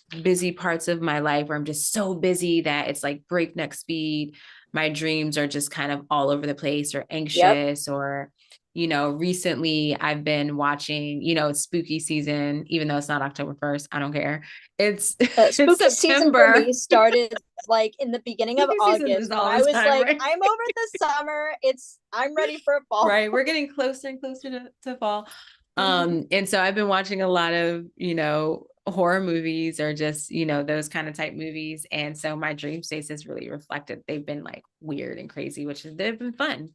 Speaker 1: parts of my life where I'm just so busy that it's like breakneck speed, my dreams are just kind of all over the place, or
Speaker 2: Yep.
Speaker 1: anxious, or recently I've been watching, it's spooky season, even though it's not October 1st. I don't care. It's it's
Speaker 2: Spooky season for
Speaker 1: September.
Speaker 2: me started like in the beginning of
Speaker 1: Spooky season is
Speaker 2: August when
Speaker 1: all
Speaker 2: I
Speaker 1: the
Speaker 2: was
Speaker 1: time,
Speaker 2: like,
Speaker 1: right?
Speaker 2: I'm over the summer. I'm ready for fall.
Speaker 1: Right. We're getting closer and closer to fall.
Speaker 2: Mhm.
Speaker 1: And so I've been watching a lot of, horror movies, or just, those kind of type movies. And so my dream states has really reflected. They've been like weird and crazy, they've been fun.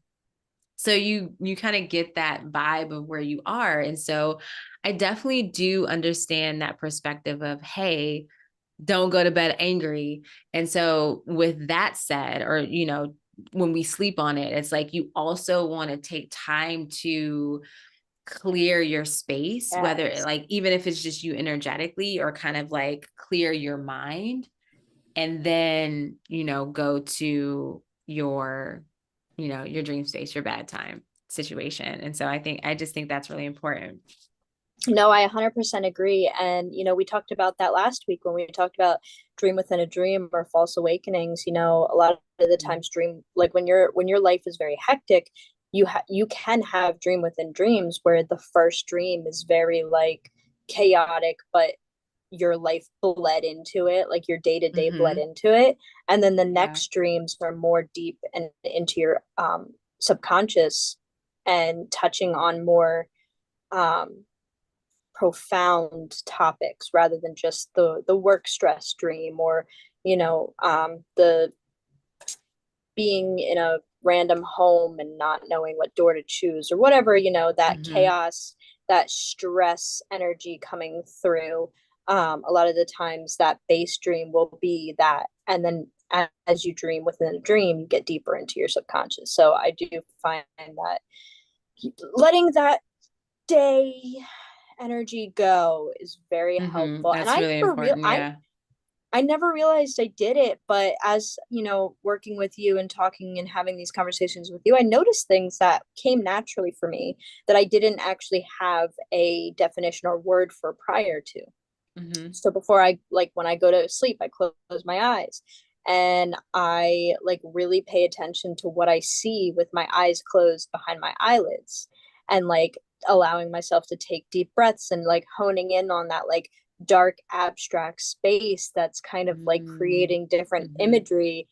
Speaker 1: So you kind of get that vibe of where you are. And so I definitely do understand that perspective of, hey, don't go to bed angry. And so with that said, or, when we sleep on it, it's like you also want to take time to clear your space, whether
Speaker 2: Yes.
Speaker 1: like, even if it's just you energetically, or kind of like clear your mind, and then, go to your dream space, your bad time situation. And so I just think that's really important.
Speaker 2: No, I 100% agree. And, we talked about that last week when we talked about dream within a dream or false awakenings. A lot of the times dream, like when your life is very hectic, you can have dream within dreams where the first dream is very like chaotic, but your life bled into it, like your day to day bled
Speaker 1: Mm-hmm.
Speaker 2: into it. And then the
Speaker 1: Yeah.
Speaker 2: next dreams are more deep and into your subconscious and touching on more um, profound topics rather than just the work stress dream or the being in a random home and not knowing what door to choose or whatever, that
Speaker 1: Mm-hmm.
Speaker 2: chaos, that stress energy coming through. A lot of the times that base dream will be that, and then as you dream within a dream you get deeper into your subconscious. So I do find that letting that day energy go is very
Speaker 1: Mm-hmm.
Speaker 2: helpful. And
Speaker 1: That's really important. Yeah.
Speaker 2: I never realized I did it, but as working with you and talking and having these conversations with you, I noticed things that came naturally for me that I didn't actually have a definition or word for prior to.
Speaker 1: Mm-hmm.
Speaker 2: So before I like when I go to sleep, I close my eyes and I like really pay attention to what I see with my eyes closed behind my eyelids, and like allowing myself to take deep breaths and like honing in on that like dark abstract space that's kind of like creating different
Speaker 1: Mm-hmm.
Speaker 2: imagery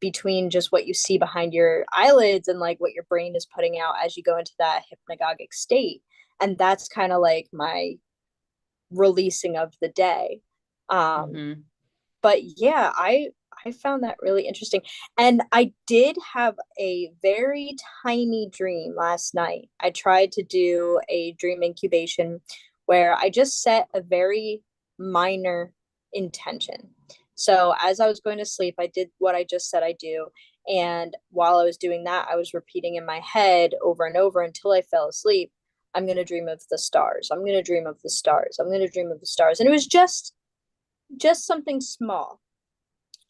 Speaker 2: between just what you see behind your eyelids and like what your brain is putting out as you go into that hypnagogic state. And that's kind of like my releasing of the day. Um,
Speaker 1: Mm-hmm.
Speaker 2: but yeah, I found that really interesting. And I did have a very tiny dream last night. I tried to do a dream incubation where I just set a very minor intention. So as I was going to sleep, I did what I just said I do. And while I was doing that, I was repeating in my head over and over until I fell asleep. I'm going to dream of the stars. I'm going to dream of the stars. I'm going to dream of the stars. And it was just something small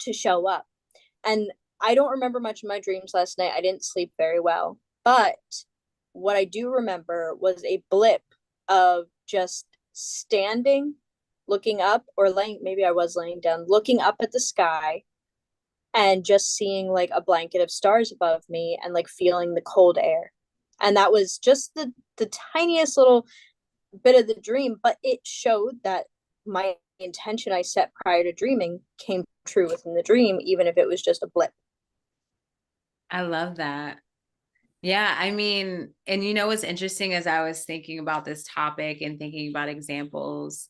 Speaker 2: to show up. And I don't remember much of my dreams last night. I didn't sleep very well. But what I do remember was a blip of just standing, looking up, or laying, maybe I was laying down, looking up at the sky and just seeing like a blanket of stars above me and like feeling the cold air. And that was just the tiniest little bit of the dream, but it showed that my intention I set prior to dreaming came true within the dream, even if it was just a blip.
Speaker 1: I love that. Yeah, I mean, and you know what's interesting as I was thinking about this topic and thinking about examples,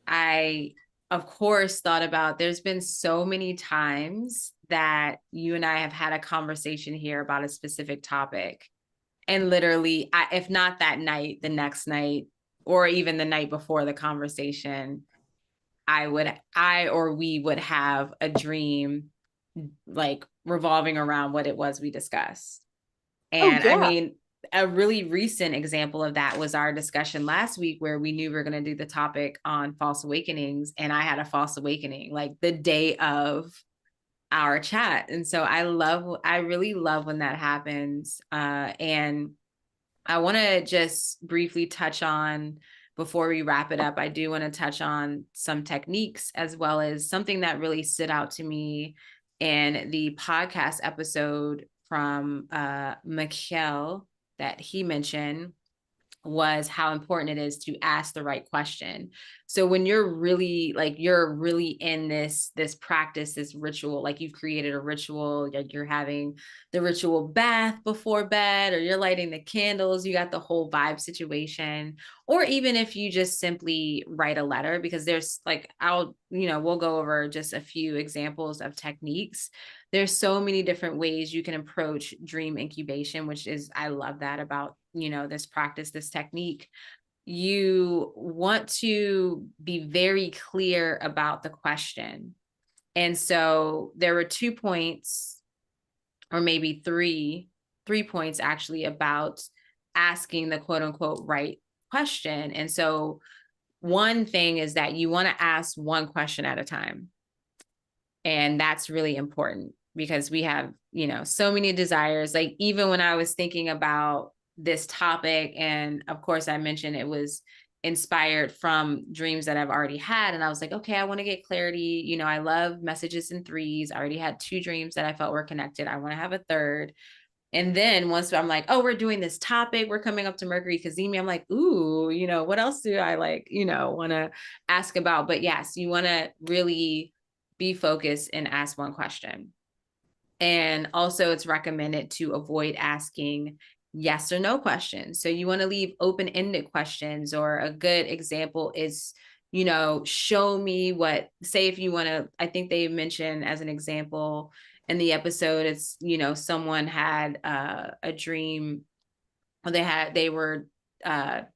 Speaker 1: I, of course, thought about there's been so many times that you and I have had a conversation here about a specific topic. And literally, if not that night, the next night, or even the night before the conversation, I or we would have a dream like revolving around what it was we discussed.
Speaker 2: Oh,
Speaker 1: And I
Speaker 2: yeah.
Speaker 1: mean, a really recent example of that was our discussion last week where we knew we were going to do the topic on false awakenings. And I had a false awakening like the day of our chat. And so I really love when that happens. And I want to just briefly touch on, before we wrap it up, I do want to touch on some techniques as well as something that really stood out to me in the podcast episode from Machiel that he mentioned, was how important it is to ask the right question. So when you're really in this practice, this ritual, like you've created a ritual, like you're having the ritual bath before bed, or you're lighting the candles, you got the whole vibe situation. Or even if you just simply write a letter, because there's like, we'll go over just a few examples of techniques. There's so many different ways you can approach dream incubation, which is, I love that about, this practice, this technique. You want to be very clear about the question. And so there were 2 points, or maybe three points actually, about asking the quote unquote right question. And so one thing is that you want to ask one question at a time. And that's really important because we have, so many desires. Like even when I was thinking about this topic, and of course I mentioned it was inspired from dreams that I've already had. And I was like, okay, I want to get clarity. I love messages in threes. I already had 2 dreams that I felt were connected. I want to have a third. And then once I'm like, oh, we're doing this topic, we're coming up to Mercury Kazemi, I'm like, ooh, what else do I like, want to ask about? But yes, you want to really be focused and ask one question. And also it's recommended to avoid asking yes or no questions. So you want to leave open-ended questions, or a good example is, show me what, say if you want to, I think they mentioned as an example in the episode, it's, someone had a dream, or they were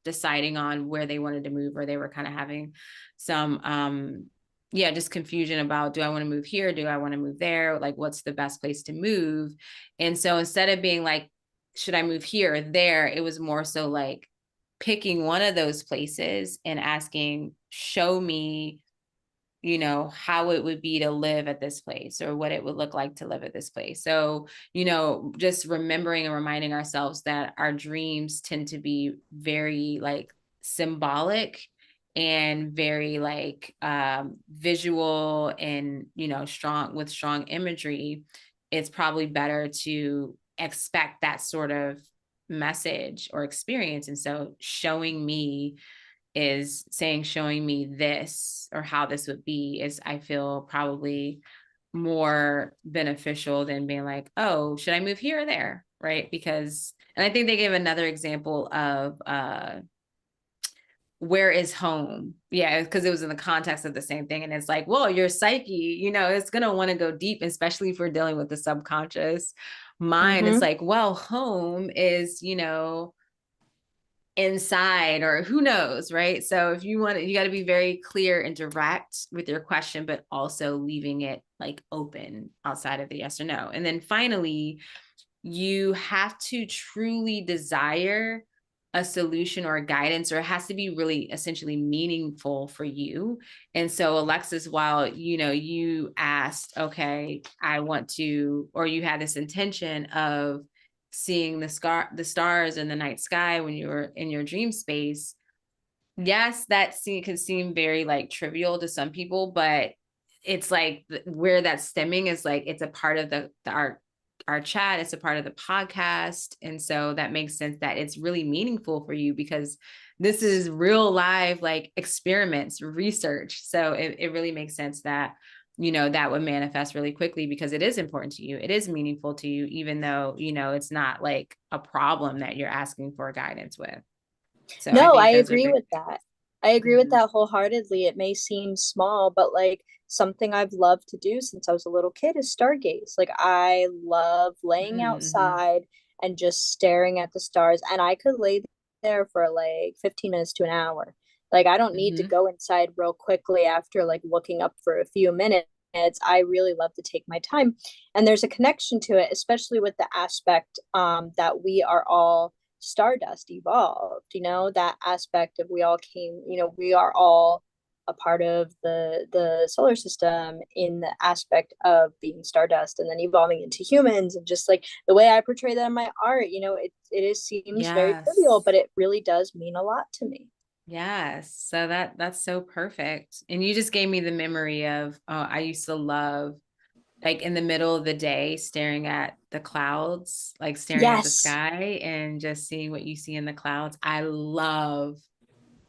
Speaker 1: deciding on where they wanted to move, or they were kind of having some just confusion about, do I want to move here, do I want to move there, like what's the best place to move. And so instead of being like, should I move here or there, it was more so like picking one of those places and asking, show me, how it would be to live at this place, or what it would look like to live at this place. So, just remembering and reminding ourselves that our dreams tend to be very like symbolic and very like visual, and, strong imagery. It's probably better to expect that sort of message or experience. And so showing me is saying, showing me this or how this would be, is, I feel, probably more beneficial than being like, oh, should I move here or there? Right. Because, and I think they gave another example of where is home? Yeah, because it was in the context of the same thing. And it's like, well, your psyche, you know, it's going to want to go deep, especially if we're dealing with the subconscious mind. It's
Speaker 2: Mm-hmm.
Speaker 1: like, well, home is, you know, inside, or who knows, right? So if you want it, you got to be very clear and direct with your question, but also leaving it like open outside of the yes or no. And then finally, you have to truly desire a solution or a guidance, or it has to be really essentially meaningful for you. And so Alexis, while you know you asked, okay, I want to, or you had this intention of seeing the stars in the night sky when you were in your dream space, yes, that scene can seem very like trivial to some people, but it's like where that's stemming is like it's a part of our chat, it's a part of the podcast, and so that makes sense that it's really meaningful for you because this is real live like experiments, research. So it really makes sense that you know that would manifest really quickly because it is important to you, it is meaningful to you, even though you know it's not like a problem that you're asking for guidance with. So I
Speaker 2: No, I
Speaker 1: think those are
Speaker 2: agree
Speaker 1: great.
Speaker 2: with that. I agree with
Speaker 1: Mhm.
Speaker 2: that wholeheartedly. It may seem small, but like something I've loved to do since I was a little kid is stargaze. Like I love laying
Speaker 1: Mm-hmm.
Speaker 2: outside and just staring at the stars. And I could lay there for like 15 minutes to an hour. Like I don't need to
Speaker 1: Mm-hmm.
Speaker 2: go inside real quickly after like looking up for a few minutes. I really love to take my time. And there's a connection to it, especially with the aspect that we are all stardust evolved, you know, that aspect of we all came, you know, we are all a part of the solar system in the aspect of being stardust and then evolving into humans, and just like the way I portray that in my art, you know, it is seems very trivial,
Speaker 1: Yes.
Speaker 2: but it really does mean a lot to me.
Speaker 1: Yes. So that's so perfect. And you just gave me the memory of I used to love like in the middle of the day staring at the clouds, like staring at the
Speaker 2: Yes.
Speaker 1: sky and just seeing what you see in the clouds. I love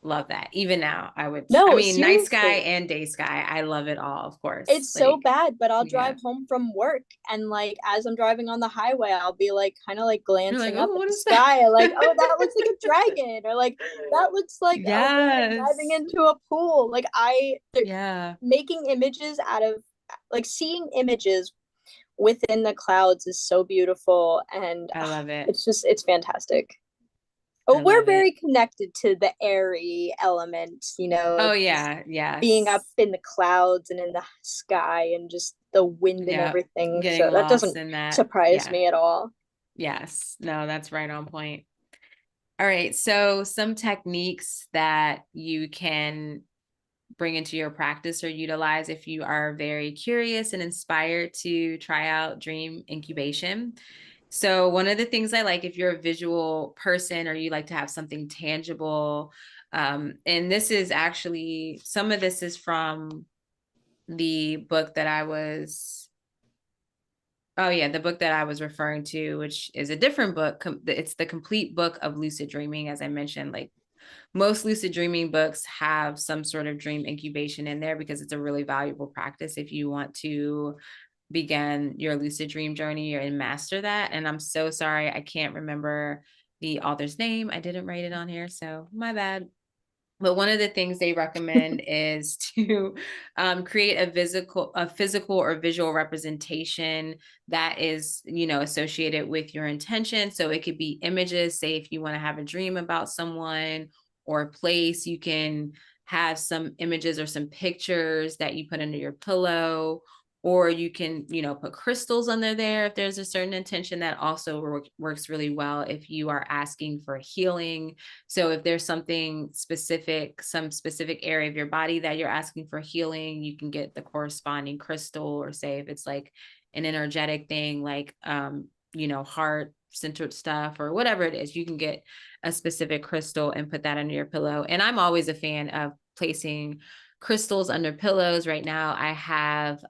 Speaker 1: that. Even now, I
Speaker 2: No,
Speaker 1: mean, night sky
Speaker 2: seriously.
Speaker 1: and day sky, I love it all, of course.
Speaker 2: It's so
Speaker 1: Like,
Speaker 2: bad, but I'll
Speaker 1: yeah.
Speaker 2: drive home from work and like as I'm driving on the highway, I'll be like kind of like
Speaker 1: You're like,
Speaker 2: glancing up
Speaker 1: oh,
Speaker 2: at
Speaker 1: what
Speaker 2: the
Speaker 1: is that?
Speaker 2: sky, like, oh, that looks like a dragon, or like that looks like a woman diving
Speaker 1: Yes.
Speaker 2: into a pool. Like
Speaker 1: Yeah.
Speaker 2: making images out of like seeing images within the clouds is so beautiful, and
Speaker 1: I love it.
Speaker 2: it's just it's fantastic.
Speaker 1: I
Speaker 2: Oh, we're
Speaker 1: love it.
Speaker 2: very connected to the airy element, you know,
Speaker 1: Oh
Speaker 2: of just
Speaker 1: yeah,
Speaker 2: being up
Speaker 1: yes.
Speaker 2: in the clouds and in the sky and just the wind and
Speaker 1: Yeah.
Speaker 2: everything.
Speaker 1: Getting
Speaker 2: So that
Speaker 1: lost
Speaker 2: doesn't
Speaker 1: in that.
Speaker 2: surprise
Speaker 1: Yeah.
Speaker 2: me at all.
Speaker 1: Yes. No, that's right on point. All right. So some techniques that you can bring into your practice or utilize if you are very curious and inspired to try out dream incubation. So one of the things I like, if you're a visual person or you like to have something tangible, and this is actually, some of this is from the book that I was, oh yeah, the book that I was referring to, which is a different book. It's the complete book of lucid dreaming. As I mentioned, like most lucid dreaming books have some sort of dream incubation in there because it's a really valuable practice if you want to begin your lucid dream journey and master that. And I'm so sorry, I can't remember the author's name. I didn't write it on here, so my bad. But one of the things they recommend is to create a physical or visual representation that is, you know, associated with your intention. So it could be images. Say if you want to have a dream about someone or a place, you can have some images or some pictures that you put under your pillow, or you can, you know, put crystals under there if there's a certain intention. That also works really well if you are asking for healing. So if there's something specific, some specific area of your body that you're asking for healing, you can get the corresponding crystal. Or say if it's like an energetic thing, like you know, heart centered stuff or whatever it is, you can get a specific crystal and put that under your pillow. And I'm always a fan of placing crystals under pillows. Right now I have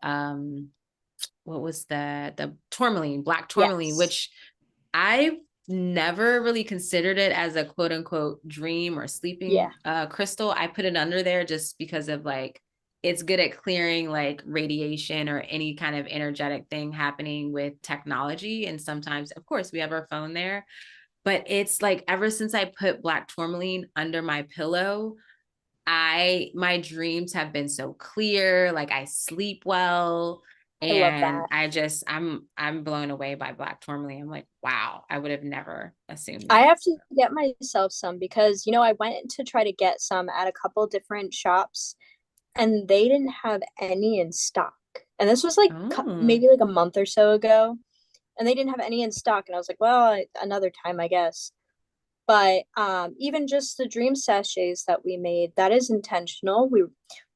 Speaker 1: what was the tourmaline, black tourmaline,
Speaker 2: Yes.
Speaker 1: which I've never really considered it as a quote unquote dream or
Speaker 2: Yeah.
Speaker 1: sleeping crystal. I put it under there just because of like it's good at clearing like radiation or any kind of energetic thing happening with technology. And sometimes, of course, we have our phone there, but it's like ever since I put black tourmaline under my pillow, my dreams have been so clear, like I sleep well.
Speaker 2: I love
Speaker 1: And
Speaker 2: that.
Speaker 1: I'm blown away by black tourmaline. I'm like, wow, I would have never assumed
Speaker 2: I
Speaker 1: that.
Speaker 2: have to get myself some because, I went to try to get some at a couple different shops and they didn't have any in stock. And this was like
Speaker 1: Oh.
Speaker 2: maybe like a month or so ago, and they didn't have any in stock. And I was like, well, another time, I guess. But even just the dream sachets that we made, that is intentional. We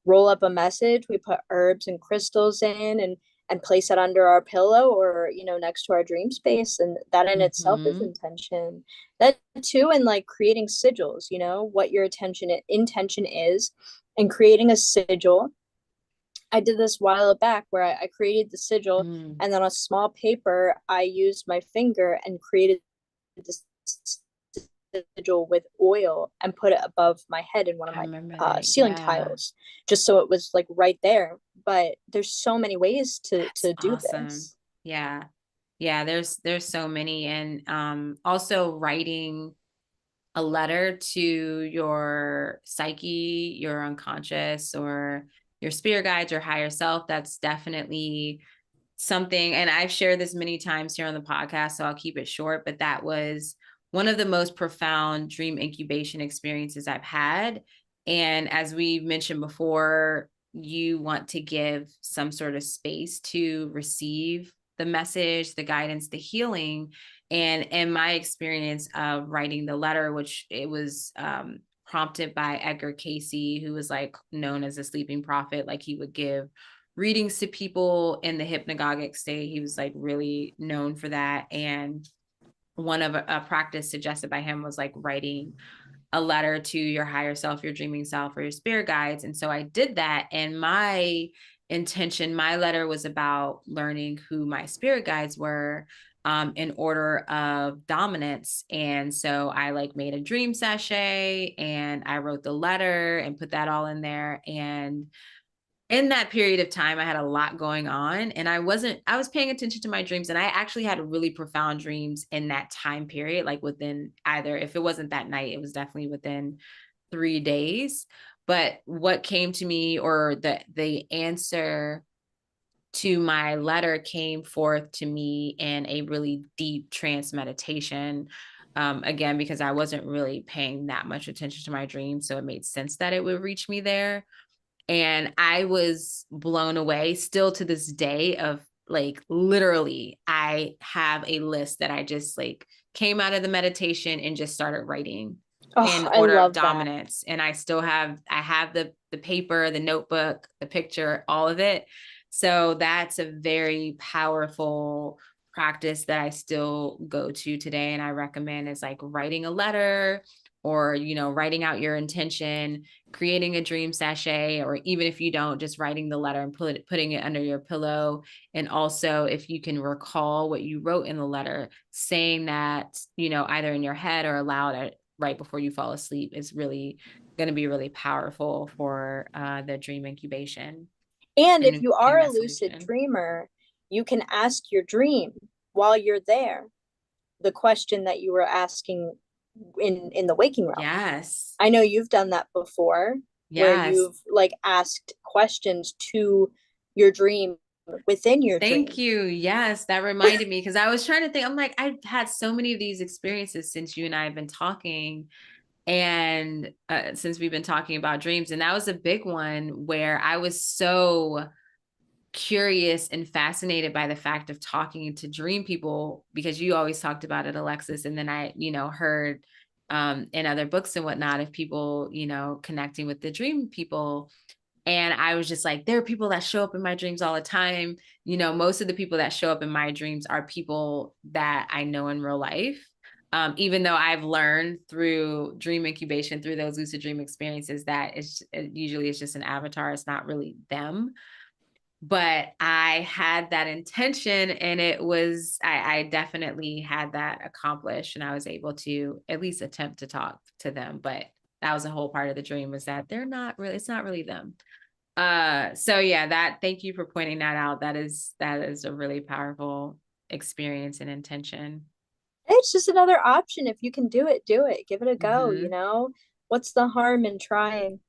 Speaker 2: roll up a message, we put herbs and crystals in, and place it under our pillow or next to our dream space, and that in itself is
Speaker 1: Mm-hmm.
Speaker 2: intention. That too, and like creating sigils, what your intention is, and creating a sigil. I did this a while back where I created the sigil,
Speaker 1: Mm.
Speaker 2: and then on a small paper I used my finger and created this sigil with oil and put it above my head in one of
Speaker 1: I
Speaker 2: my
Speaker 1: remember that.
Speaker 2: ceiling
Speaker 1: Yeah.
Speaker 2: tiles, just so it was like right there. But there's so many ways to
Speaker 1: That's
Speaker 2: do
Speaker 1: awesome.
Speaker 2: this.
Speaker 1: Yeah. Yeah, there's so many. And also writing a letter to your psyche, your unconscious, or your spirit guides, your higher self. That's definitely something. And I've shared this many times here on the podcast, so I'll keep it short. But that was one of the most profound dream incubation experiences I've had. And as we mentioned before, you want to give some sort of space to receive the message, the guidance, the healing. And in my experience of writing the letter, which it was prompted by Edgar Casey, who was like known as a sleeping prophet, like he would give readings to people in the hypnagogic state. He was like really known for that. And one of a practice suggested by him was like writing a letter to your higher self, your dreaming self, or your spirit guides. And so I did that. And my intention, my letter was about learning who my spirit guides were in order of dominance. And so I like made a dream sachet and I wrote the letter and put that all in there. And in that period of time, I had a lot going on and I was paying attention to my dreams. And I actually had really profound dreams in that time period, like within either, if it wasn't that night, it was definitely within 3 days. But what came to me, or the answer to my letter, came forth to me in a really deep trance meditation. Again, because I wasn't really paying that much attention to my dreams. So it made sense that it would reach me there. And I was blown away still to this day of like literally I have a list that I just like came out of the meditation and just started writing
Speaker 2: Oh,
Speaker 1: in
Speaker 2: I
Speaker 1: order of
Speaker 2: love that.
Speaker 1: dominance. And I have the paper, the notebook, the picture, all of it. So that's a very powerful practice that I still go to today and I recommend, is like writing a letter, or writing out your intention, creating a dream sachet, or even if you don't, just writing the letter and putting it under your pillow. And also, if you can recall what you wrote in the letter, saying that, either in your head or aloud right before you fall asleep, is really going to be really powerful for the dream incubation
Speaker 2: And if
Speaker 1: and
Speaker 2: you are
Speaker 1: in
Speaker 2: a
Speaker 1: that
Speaker 2: lucid
Speaker 1: solution.
Speaker 2: dreamer, you can ask your dream while you're there the question that you were asking in the waking realm.
Speaker 1: Yes.
Speaker 2: I know you've done that before, where
Speaker 1: Yes.
Speaker 2: you've like asked questions to your dream within your
Speaker 1: Thank
Speaker 2: dream.
Speaker 1: you. Yes, that reminded me, because I was trying to think. I'm like, I've had so many of these experiences since you and I have been talking, and since we've been talking about dreams. And that was a big one where I was so curious and fascinated by the fact of talking to dream people, because you always talked about it, Alexis. And then I, heard in other books and whatnot of people, connecting with the dream people. And I was just like, there are people that show up in my dreams all the time. Most of the people that show up in my dreams are people that I know in real life. Even though I've learned through dream incubation, through those lucid dream experiences, that usually it's just an avatar. It's not really them. But I had that intention, and I definitely had that accomplished, and I was able to at least attempt to talk to them. But that was a whole part of the dream, was that it's not really them. So yeah, thank you for pointing that out. That is a really powerful experience and intention.
Speaker 2: It's just another option. If you can do it, do it. Give it a go,
Speaker 1: Mm-hmm.
Speaker 2: What's the harm in trying?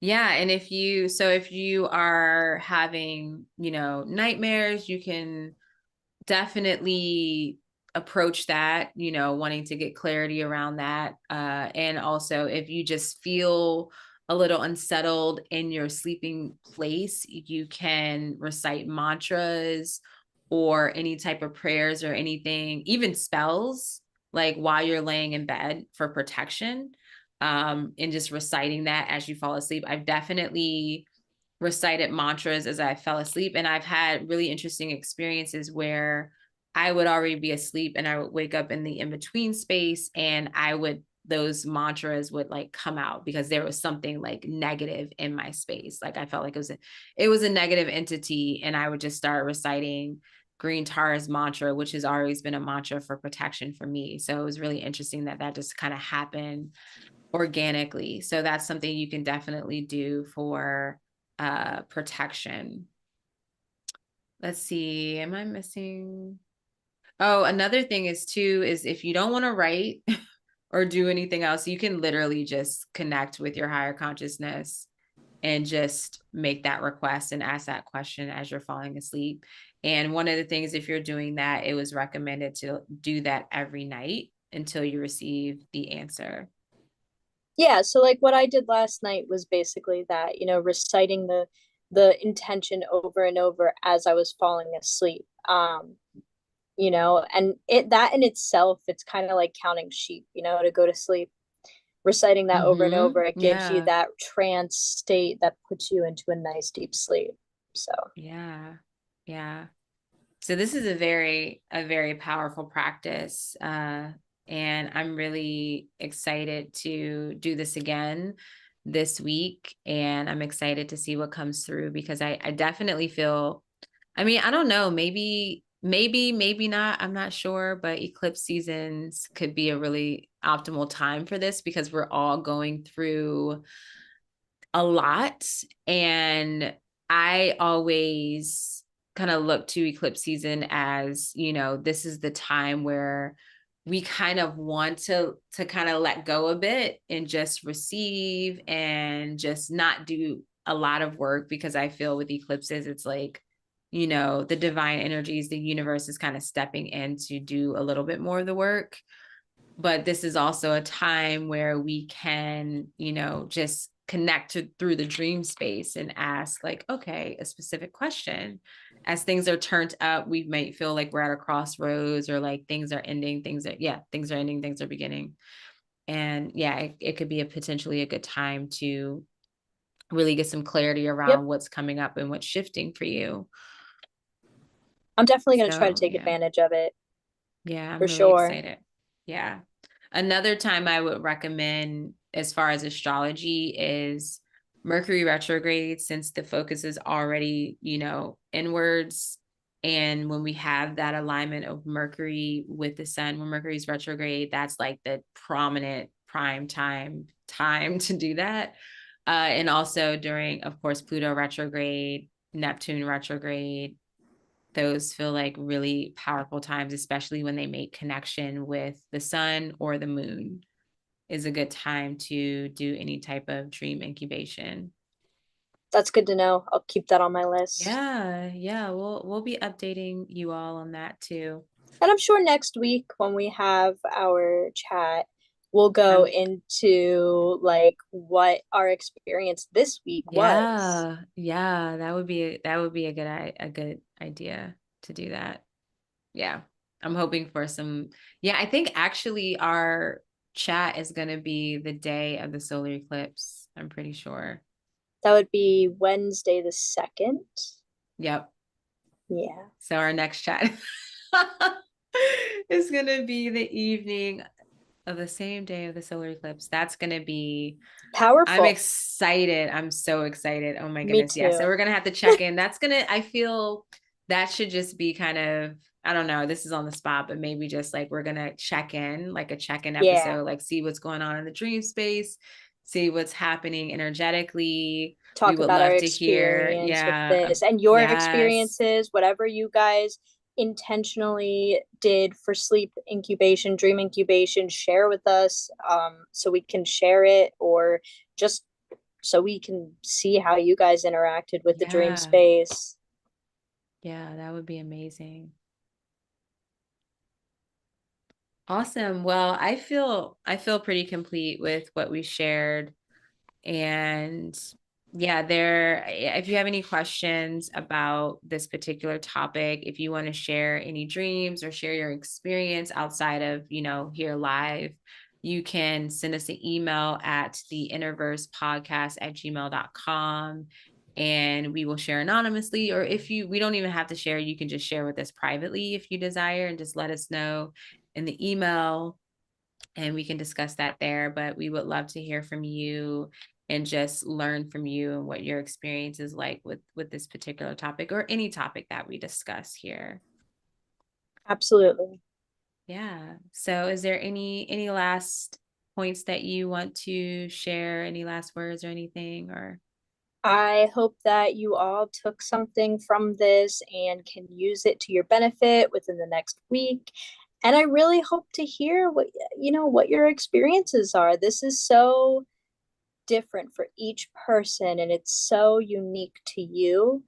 Speaker 1: Yeah, and if you are having, nightmares, you can definitely approach that, wanting to get clarity around that. And also, if you just feel a little unsettled in your sleeping place, you can recite mantras or any type of prayers or anything, even spells, like while you're laying in bed for protection. And just reciting that as you fall asleep. I've definitely recited mantras as I fell asleep. And I've had really interesting experiences where I would already be asleep and I would wake up in the in between space and those mantras would like come out because there was something like negative in my space. Like I felt like it was a negative entity. And I would just start reciting Green Tara's mantra, which has always been a mantra for protection for me. So it was really interesting that just kind of happened organically. So that's something you can definitely do for protection. Let's see, am I missing? Oh, another thing is too is if you don't want to write or do anything else, you can literally just connect with your higher consciousness and just make that request and ask that question as you're falling asleep. And one of the things, if you're doing that, it was recommended to do that every night until you receive the answer.
Speaker 2: Yeah, so like what I did last night was basically that, reciting the intention over and over as I was falling asleep. And it that in itself, it's kind of like counting sheep, to go to sleep. Reciting that over and over, it gives you
Speaker 1: Yeah.
Speaker 2: that trance state that puts you into a nice deep sleep. So
Speaker 1: Yeah. Yeah. So this is a very powerful practice. And I'm really excited to do this again this week. And I'm excited to see what comes through because I definitely feel, I mean, I don't know, maybe not. I'm not sure, but eclipse seasons could be a really optimal time for this because we're all going through a lot. And I always kind of look to eclipse season as, this is the time where we kind of want to kind of let go a bit and just receive and just not do a lot of work because I feel with eclipses it's like the divine energies, the universe is kind of stepping in to do a little bit more of the work, but this is also a time where we can, just connect through the dream space and ask like, okay, a specific question. As things are turned up, we might feel like we're at a crossroads or like things are ending, things are ending, things are beginning. And yeah, it could be a potentially a good time to really get some clarity
Speaker 2: yep,
Speaker 1: around what's coming up and what's shifting for you.
Speaker 2: I'm definitely going to try to
Speaker 1: So
Speaker 2: take
Speaker 1: yeah.
Speaker 2: advantage of it
Speaker 1: Yeah, I'm
Speaker 2: for
Speaker 1: really
Speaker 2: sure.
Speaker 1: excited. Yeah. Another time I would recommend as far as astrology is Mercury retrograde, since the focus is already, inwards. And when we have that alignment of Mercury with the sun, when Mercury's retrograde, that's like the prominent prime time to do that. And also during, of course, Pluto retrograde, Neptune retrograde, those feel like really powerful times, especially when they make connection with the sun or the moon, is a good time to do any type of dream incubation.
Speaker 2: That's good to know. I'll keep that on my list.
Speaker 1: Yeah, yeah, we'll be updating you all on that too.
Speaker 2: And I'm sure next week when we have our chat, we'll go
Speaker 1: I'm
Speaker 2: into like what our experience this week was.
Speaker 1: Yeah, yeah, that would be a good idea to do that. Yeah. I'm hoping for some yeah, I think actually our chat is going to be the day of the solar eclipse. I'm pretty sure.
Speaker 2: That would be Wednesday the 2nd.
Speaker 1: Yep.
Speaker 2: Yeah.
Speaker 1: So our next chat is going to be the evening of the same day of the solar eclipse. That's going to be I'm
Speaker 2: Powerful.
Speaker 1: excited. I'm so excited. Oh my
Speaker 2: Me
Speaker 1: goodness. Yeah. So
Speaker 2: too.
Speaker 1: we're going to have to check in. I feel that should just be kind of, I don't know, this is on the spot, but maybe just like we're going to check in, like a check in
Speaker 2: Yeah.
Speaker 1: episode, like see what's going on in the dream space, see what's happening energetically. We
Speaker 2: Talk
Speaker 1: would
Speaker 2: about our
Speaker 1: love to hear.
Speaker 2: experience with
Speaker 1: Yeah.
Speaker 2: this and your
Speaker 1: Yes.
Speaker 2: experiences, whatever you guys intentionally did for sleep incubation, dream incubation, share with us so we can share it or just so we can see how you guys interacted with the dream
Speaker 1: Yeah.
Speaker 2: space.
Speaker 1: Yeah, that would be amazing. Awesome. Well, I feel pretty complete with what we shared. And yeah, if you have any questions about this particular topic, if you want to share any dreams or share your experience outside of, here live, you can send us an email at theinnerversepodcast@gmail.com, and we will share anonymously. Or if we don't even have to share, you can just share with us privately if you desire, and just let us know in the email, and we can discuss that there. But we would love to hear from you and just learn from you and what your experience is like with this particular topic, or any topic that we discuss here.
Speaker 2: Absolutely.
Speaker 1: Yeah. So is there any last points that you want to share? Any last words or anything? Or
Speaker 2: I hope that you all took something from this and can use it to your benefit within the next week. And I really hope to hear what your experiences are. This is so different for each person and it's so unique to you.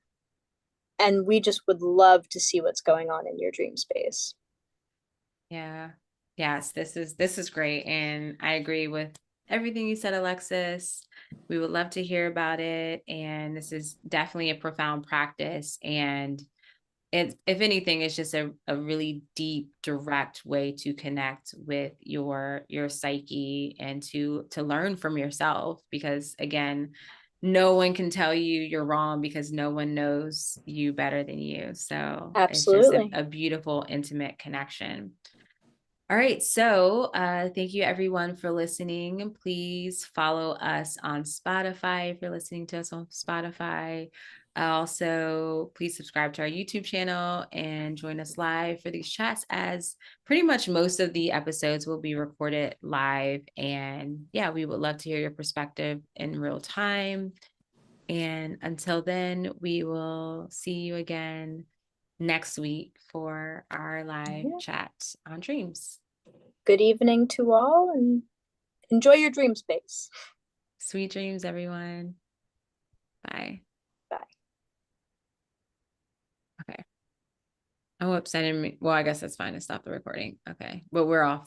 Speaker 2: And we just would love to see what's going on in your dream space.
Speaker 1: yeah. Yes, this is great. And I agree with everything you said, Alexis. We would love to hear about it. And this is definitely a profound practice. And if anything, it's just a really deep, direct way to connect with your psyche, and to learn from yourself. Because again, no one can tell you you're wrong, because no one knows you better than you. So it's just a,
Speaker 2: Absolutely.
Speaker 1: a beautiful, intimate connection. All right. So thank you everyone for listening. Please follow us on Spotify if you're listening to us on Spotify. Also, please subscribe to our YouTube channel and join us live for these chats, as pretty much most of the episodes will be recorded live. And yeah, we would love to hear your perspective in real time. And until then, we will see you again next week for our live
Speaker 2: Yeah.
Speaker 1: chat on dreams.
Speaker 2: Good evening to all and enjoy your dream space.
Speaker 1: Sweet dreams, everyone. Bye.
Speaker 2: Bye.
Speaker 1: Okay. Oh, whoops. I didn't. Well, I guess that's fine to stop the recording. Okay. But we're off.